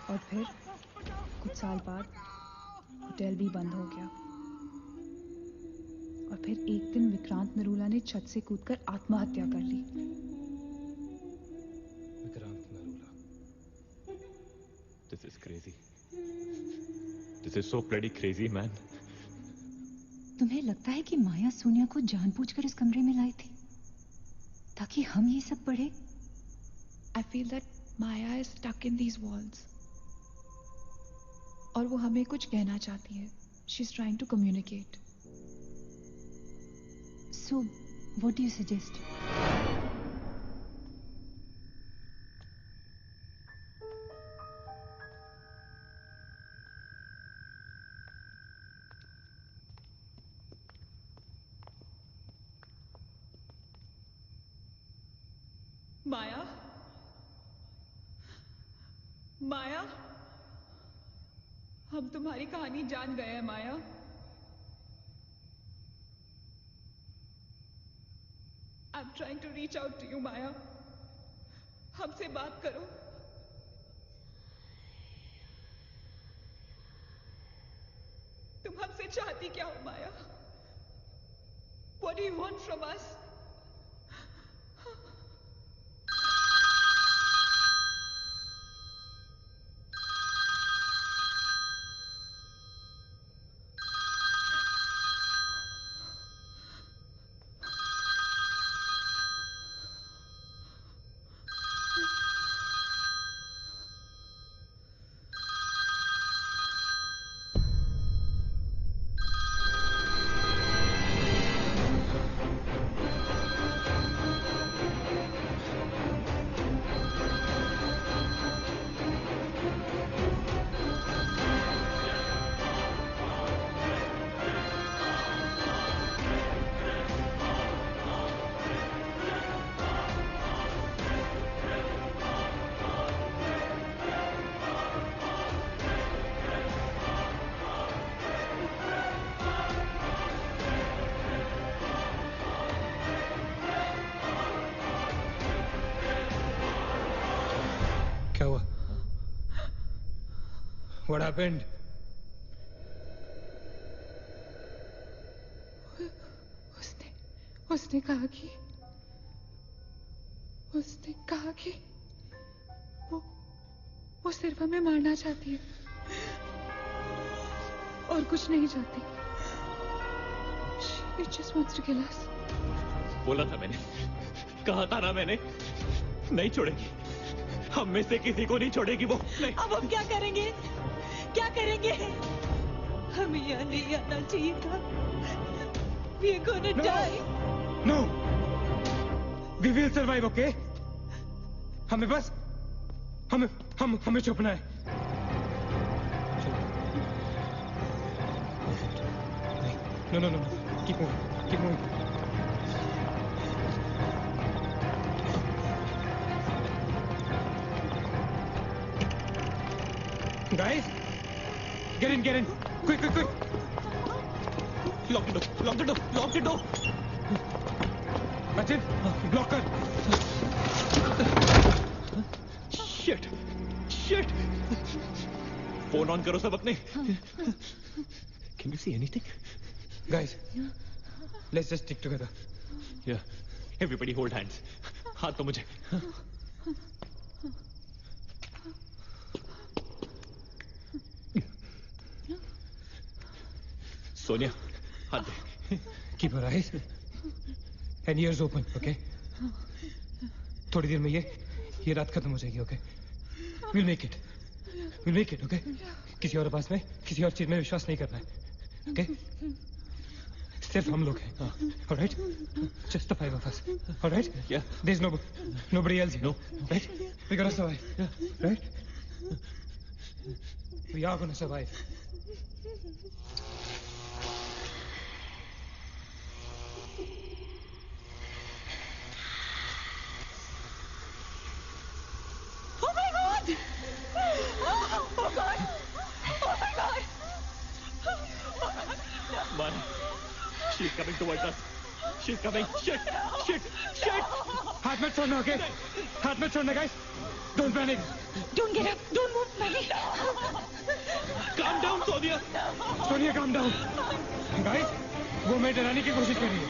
और फिर कुछ साल बाद होटल भी बंद हो गया। और फिर एक दिन विक्रांत नरूला ने छत से कूदकर आत्महत्या कर ली। Vikrant Narula. This is crazy. This is so bloody crazy, man. तुम्हें लगता है कि माया सोनिया को जानबूझकर इस कमरे में लाई थी ताकि हम ये सब पढ़े? I feel that Maya is stuck in these walls. और वो हमें कुछ कहना चाहती है। She's trying to communicate. So, what do you suggest? माया, माया, हम तुम्हारी कहानी जान गए हैं माया। I'm trying to reach out to you, माया। हमसे बात करो। तुम हमसे चाहती क्या हो माया? What do you want from us? क्या हुआ? What happened? उसने कहा कि वो सिर्फ हमें मारना चाहती है और कुछ नहीं चाहती। She just wants to kill us. बोला था मैंने, कहा था ना मैंने, नहीं छोड़ेगी। हम में से किसी को नहीं छोड़ेगी वो। नहीं। अब हम क्या करेंगे? क्या करेंगे? हमें यहाँ नहीं आना चाहिए था। We are gonna die. No. We will survive, okay? हमें बस हमें छुपना है। No. Keep moving. Guys, get in. Quick. Lock the door. Achin, block कर. Shit. फोन ऑन करो सब अपने. Can you see anything? Guys, let's just stick together. Yeah. Everybody hold hands. हाथ तो मुझे. सोनिया, हाथ दे. Keep your eyes and ears open, okay? थोड़ी देर में ये रात खत्म हो जाएगी, okay? We'll make it, okay? किसी और पास में, किसी और चीज में विश्वास नहीं करना है, okay? सिर्फ हम लोग हैं, all right? Just the 5 of us, all right? Yeah. There's nobody else here, No. right? We're gonna survive, right? We are gonna survive. Oh my God! Oh God! Oh my God! Man, she's coming towards us. She's coming. Shit! हाथ मत छोड़ना, okay? हाथ मत छोड़ना, guys. Don't panic. Don't get up. Don't move, Maggie. Calm down, Sonia. Sonia, calm down. Guys, वो मैं डराने की कोशिश कर रही है.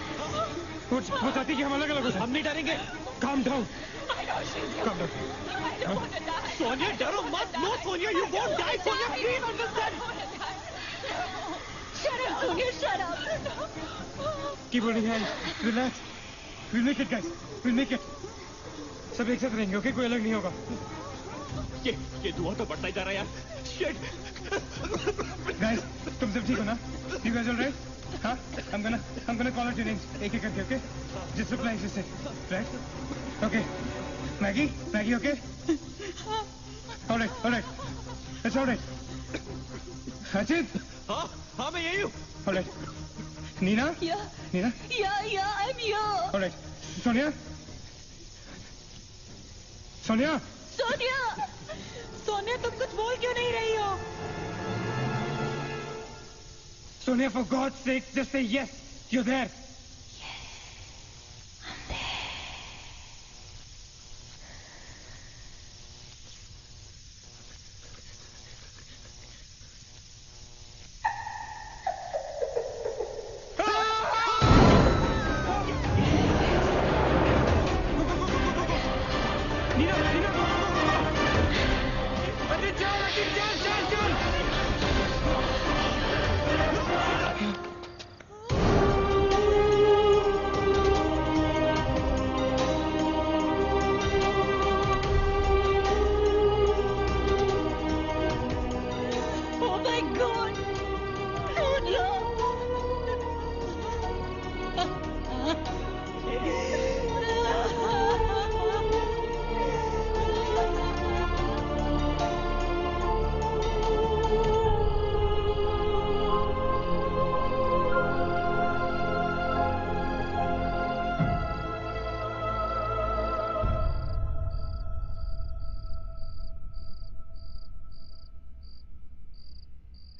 वो चाहती कि हम अलग-अलग हो जाएं. हम नहीं डरेंगे. Calm down. I know she's Calm down. I don't want to die. Sonia, डरो मत. No, Sonia, you won't die. Sonia, please understand. Shut up, Sonia. Shut up. Keep holding hands. Relax. We'll make it, guys. We'll make it. सब एक साथ रहेंगे, okay? कोई अलग नहीं होगा. ये धुआं तो बढ़ता ही जा रहा है यार. Shit. Guys, तुम सब ठीक हो ना? You guys all right? हाँ? I'm gonna call out your names. एक करके, okay? Just reply as you say. Right? Okay. Maggie, okay? All right. It's all right. Ajit? हाँ मैं यही हूँ. All right. Nina? Yeah. Nina? Yeah, I'm here. All right. Sonia? Sonia, तुम कुछ बोल क्यों नहीं रही हो? Sonia, for God's sake, just say yes. You're there.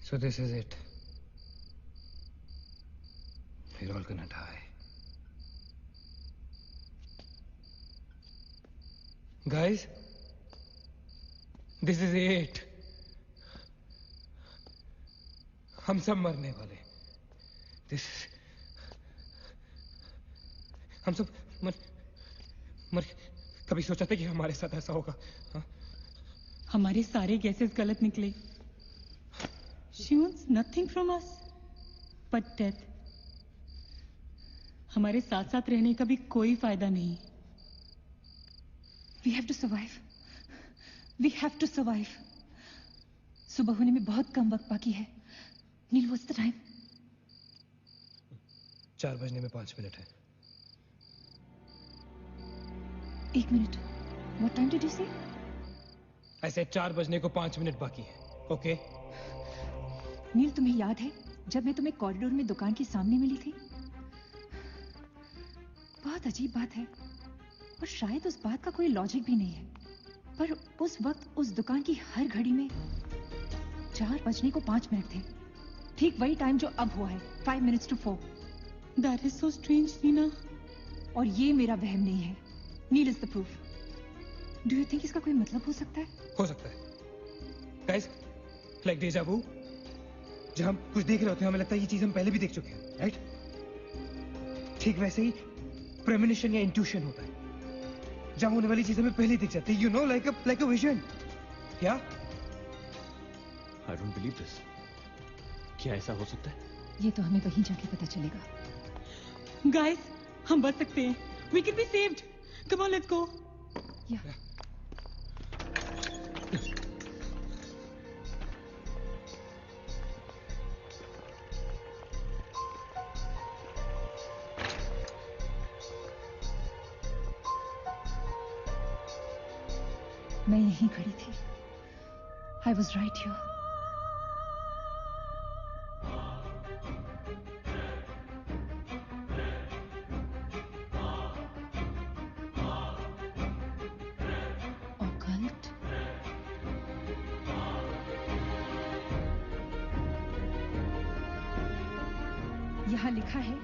So this is it. We're all gonna die. Guys, this is it. हम सब मरने वाले. हम सब मर कभी सोचा था कि हमारे साथ ऐसा होगा? हाँ? हमारे सारे गैसेस गलत निकले. She wants nothing from us but death. हमारे साथ साथ रहने का भी कोई फायदा नहीं. We have to survive. We have to survive. सुबह होने में बहुत कम वक्त बाकी है. नील, what's the time? 4 बजने में 5 मिनट है. 1 minute. What time did you say? ऐसे 4 बजने को 5 मिनट बाकी है. ओके? नील, तुम्हें याद है जब मैं तुम्हें कॉरिडोर में दुकान के सामने मिली थी? बहुत अजीब बात है और शायद उस बात का कोई लॉजिक भी नहीं है, पर उस वक्त उस दुकान की हर घड़ी में 4 बजने को 5 मिनट थे. ठीक वही टाइम जो अब हुआ है, 5 minutes to 4. That is so strange, Neena. और ये मेरा वहम नहीं है. Neel is the proof. Do you think इसका कोई मतलब हो सकता है? हो सकता है. Guys, like deja vu. जब हम कुछ देख रहे होते हैं हमें लगता है ये चीज हम पहले भी देख चुके हैं, राइट? ठीक वैसे ही प्रेमोनिशन या इंट्यूशन होता है. जहां होने वाली चीज हमें पहले दिख जाती है, you know, like a vision. क्या? I don't believe this. क्या ऐसा हो सकता है? ये तो हमें वहीं जाके पता चलेगा. Guys, हम बच सकते हैं. We can be saved. Come on, let's go. Yeah. मैं यहीं खड़ी थी. I was right here. Occult? यहाँ लिखा है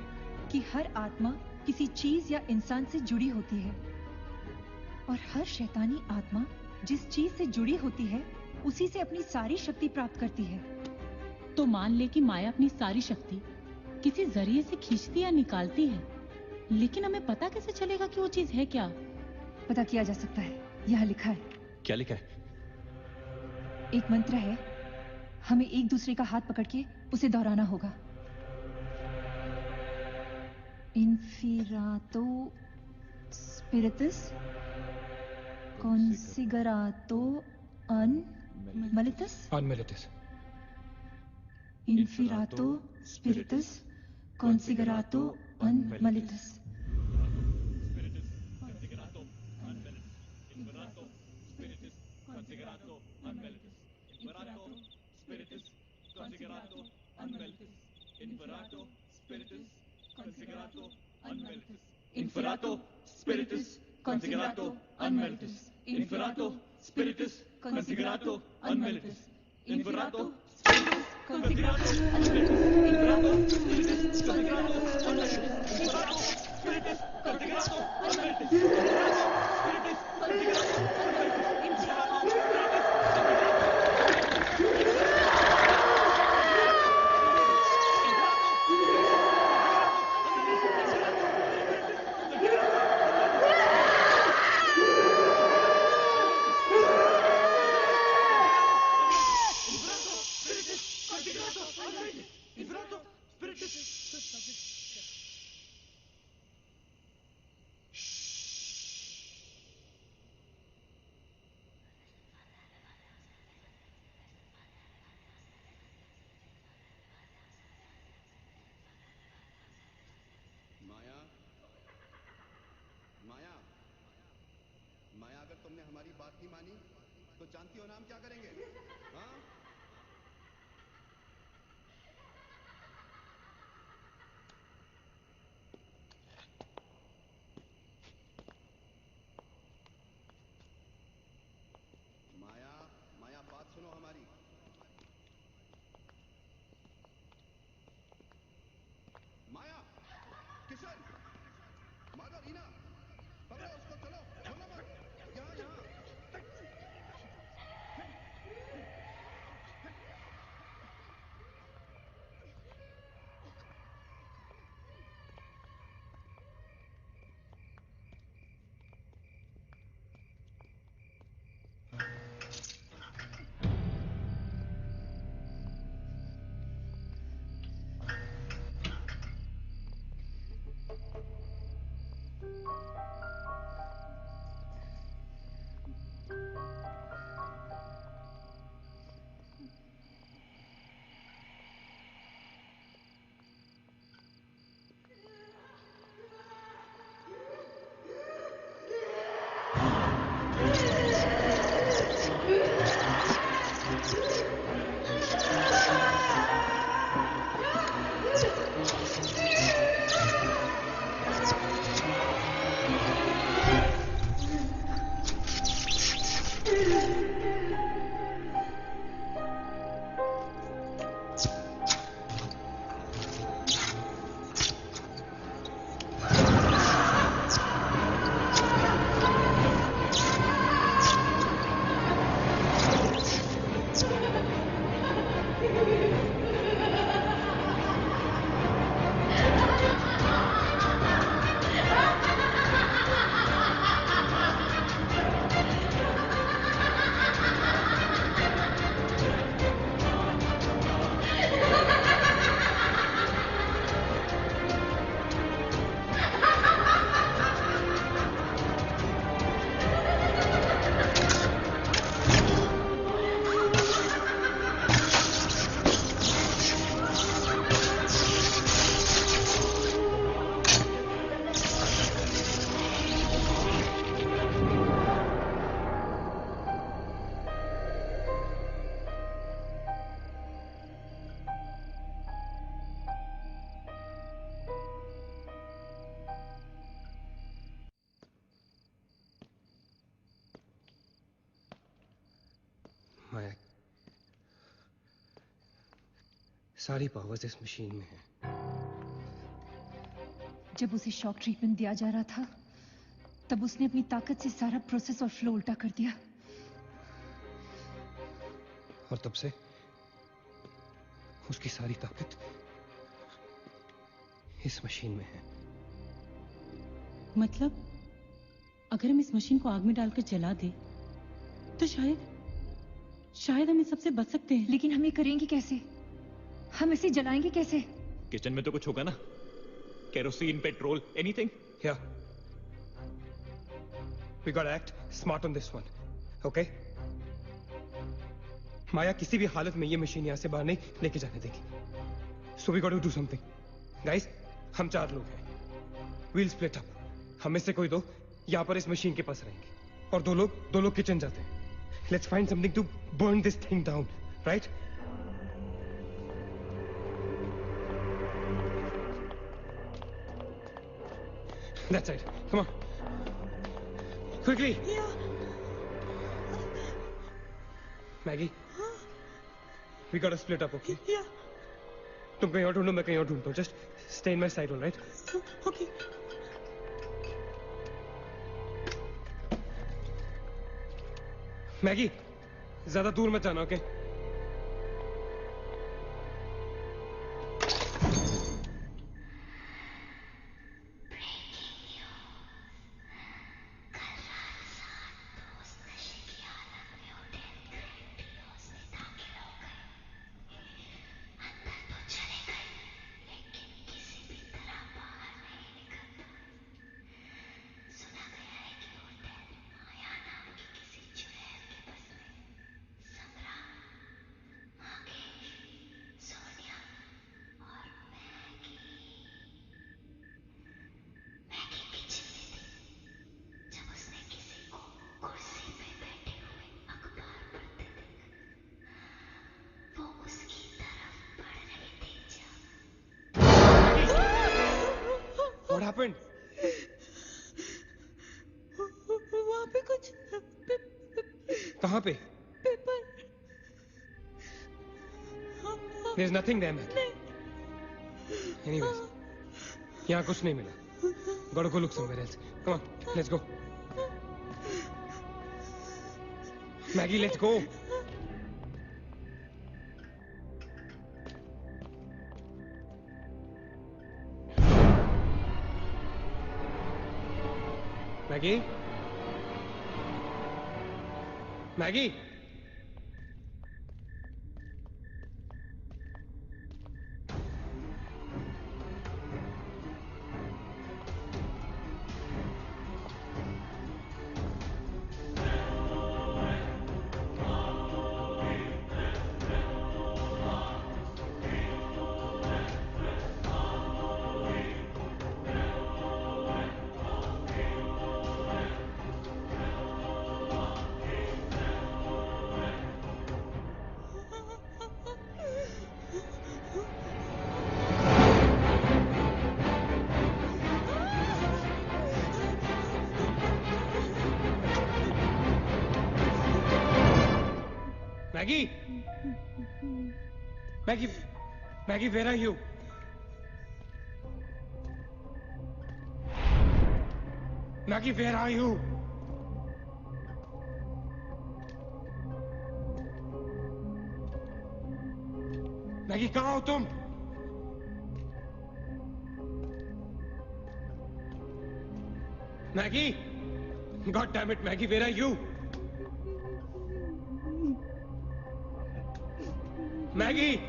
कि हर आत्मा किसी चीज या इंसान से जुड़ी होती है और हर शैतानी आत्मा जिस चीज से जुड़ी होती है उसी से अपनी सारी शक्ति प्राप्त करती है. तो मान ले कि माया अपनी सारी शक्ति किसी जरिए से खींचती या निकालती है, लेकिन हमें पता कैसे चलेगा कि वो चीज है क्या? पता किया जा सकता है. यहाँ लिखा है. क्या लिखा है? एक मंत्र है. हमें एक दूसरे का हाथ पकड़ के उसे दोहराना होगा. Inferato Spiritus Consigerato Unmelitus. Unmelitus. Inferato Spiritus Consigerato Unmelitus. Inferato Spiritus Consigerato Unmelitus. Inferato Spiritus Consigerato Unmelitus. Inferato Spiritus Consigerato Unmelitus. Inferato Spiritus Consigerato Unmelitus. Inferato Spiritus Consigerato Unmelitus. Inferato Spiritus Consigerato माया, अगर तुमने हमारी बात नहीं मानी तो जानती हो ना हम क्या करेंगे? हाँ? माया, बात सुनो हमारी. माया, किशन, माधव, रीना, पकड़ो उसको. चलो, छोड़ो मत. यहाँ. माया, सारी पावर्स इस मशीन में है। जब उसे शॉक ट्रीटमेंट दिया जा रहा था तब उसने अपनी ताकत से सारा प्रोसेस और फ्लो उल्टा कर दिया। और तब से उसकी सारी ताकत इस मशीन में है। मतलब अगर हम इस मशीन को आग में डालकर जला दे तो शायद हम इस सबसे बच सकते हैं। लेकिन हम ये करेंगे कैसे? हम इसे जलाएंगे कैसे? किचन में तो कुछ होगा ना, kerosene, petrol, anything. Yeah. We gotta act smart on this one, okay? माया किसी भी हालत में ये मशीन यहां से बाहर नहीं लेके जाने देगी। So we gotta do something. Guys, हम 4 लोग हैं। We'll split up. हम में से कोई 2 यहां पर इस मशीन के पास रहेंगे और 2 लोग किचन जाते हैं। Let's find something to burn this thing down, right? That's it. Come on. Quickly. Yeah. Maggie. We gotta split up, okay? Yeah. तुम कहीं और ढूंढो, मैं कहीं और ढूंढता हूँ. Just stay in my side, all right? Okay. Maggi, ज्यादा दूर मत जाना, ओके? What happened? वहाँ पे कुछ कहाँ पे? Paper. There's nothing there, Maggie. Anyways, यहाँ कुछ नहीं मिला. Gotta go look somewhere else. Come on, let's go. Maggie, let's go. Maggie? Maggie? Maggie! Maggie! Maggie, where are you? Maggie, where are you? Maggi कहाँ हो तुम? Maggi, God damn it, Maggie, where are you? Maggie!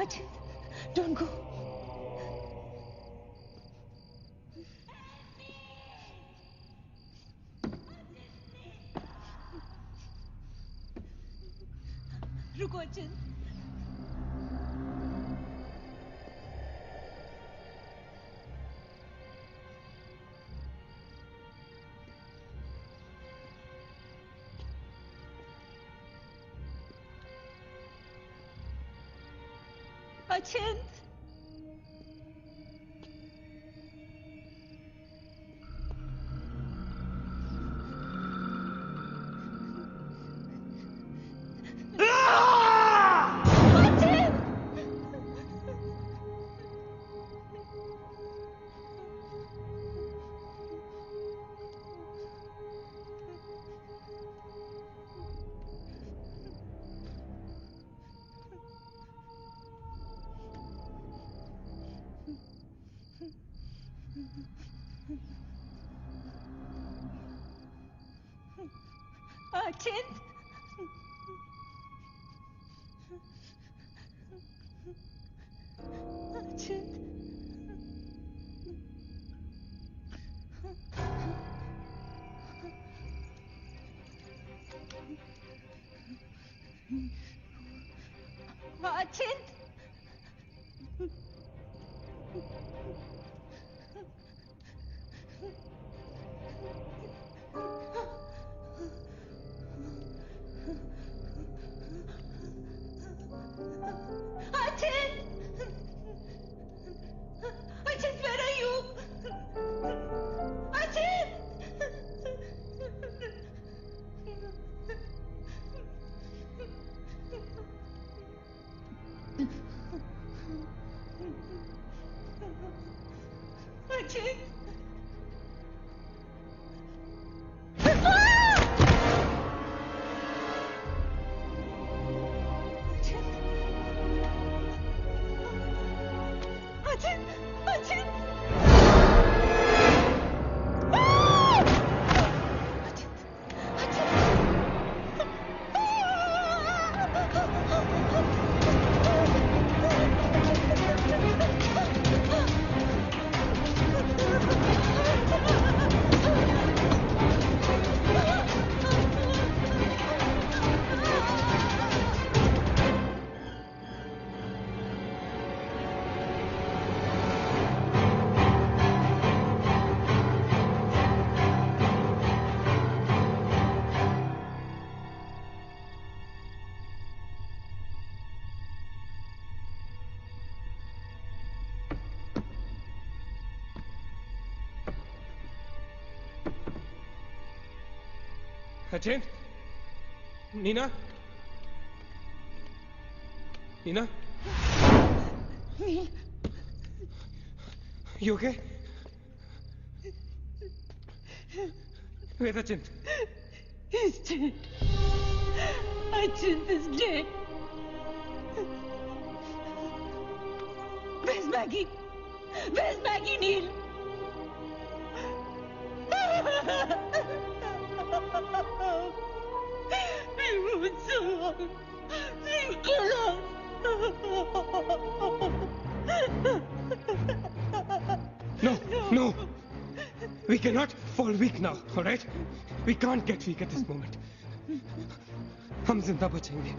Ajit, don't go. रुको अचिंत। Achint! Achint! Achint! Achint! Achint, where are you? Achint! Achint! Achint? Nina? Nina? Neil. You okay? Where's Achint? He's dead. Achint is dead. Where's Maggie? Where's Maggie, Neil? He won't survive. He'll kill us. No. We cannot fall weak now, all right? We can't get weak at this moment. हम जिंदा बचेंगे.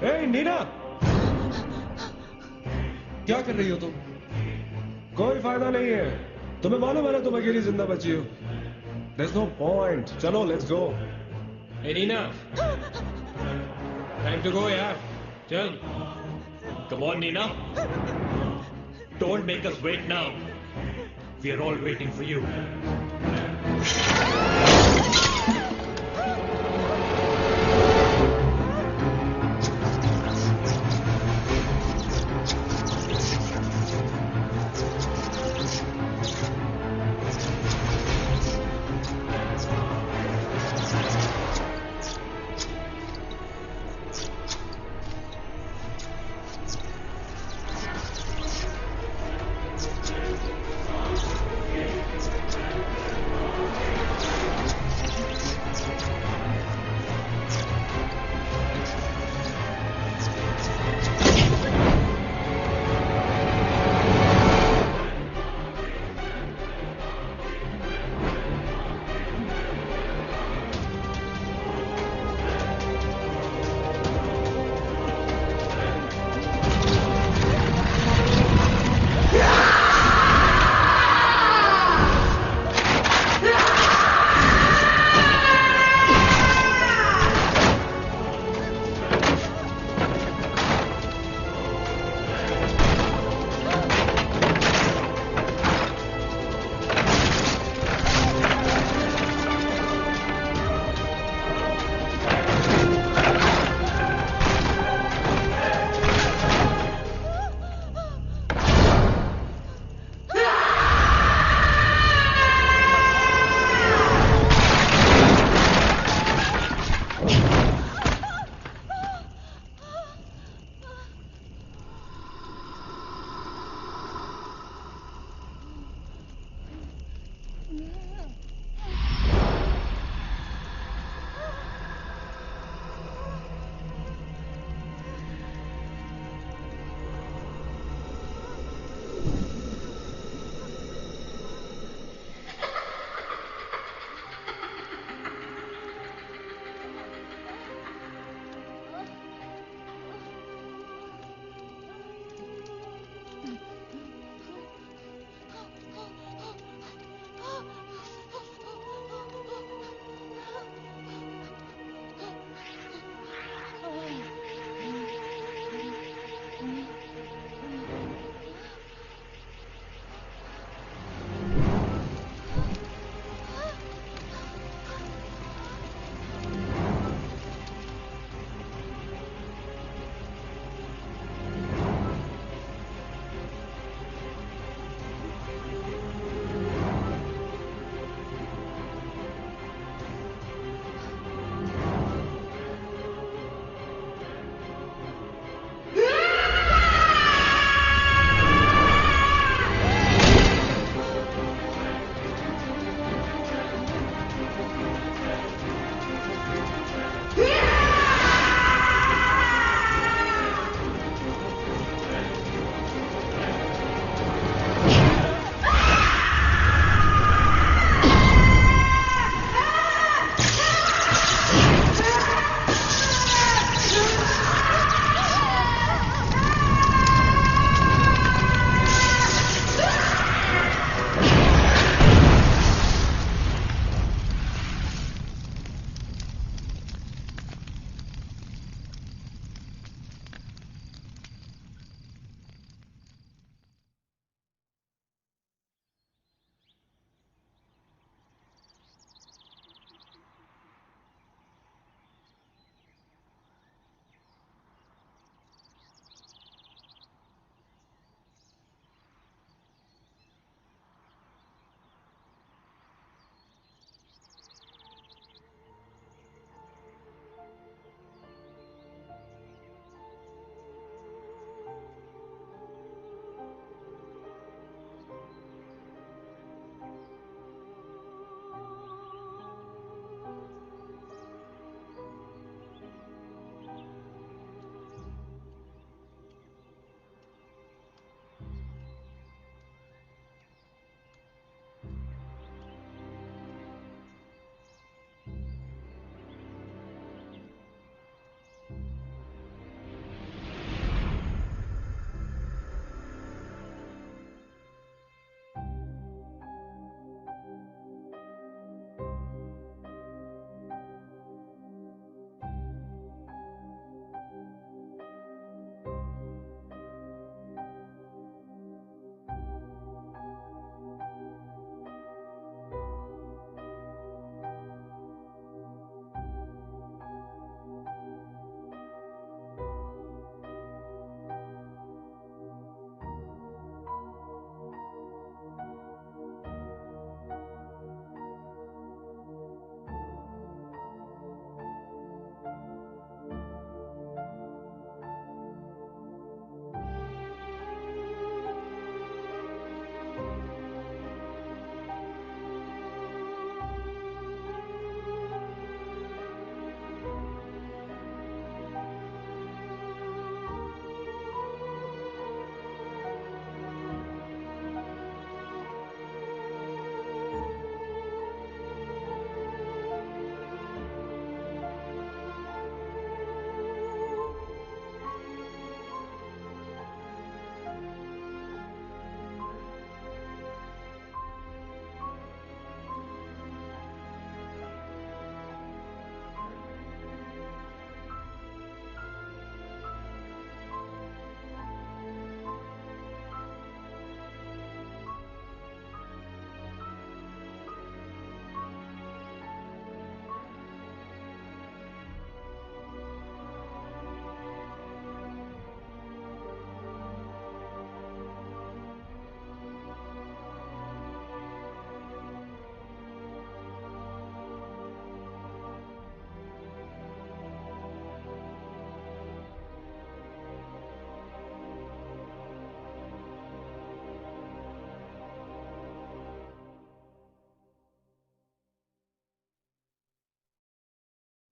ए नीना, क्या कर रही हो तुम? कोई फायदा नहीं है, तुम्हें मालूम है ना तुम अकेली जिंदा बची हो। There's no point. चलो let's go. Hey Nina, time to go यार, चल. Come on, Nina. Don't make us wait now. We are all waiting for you.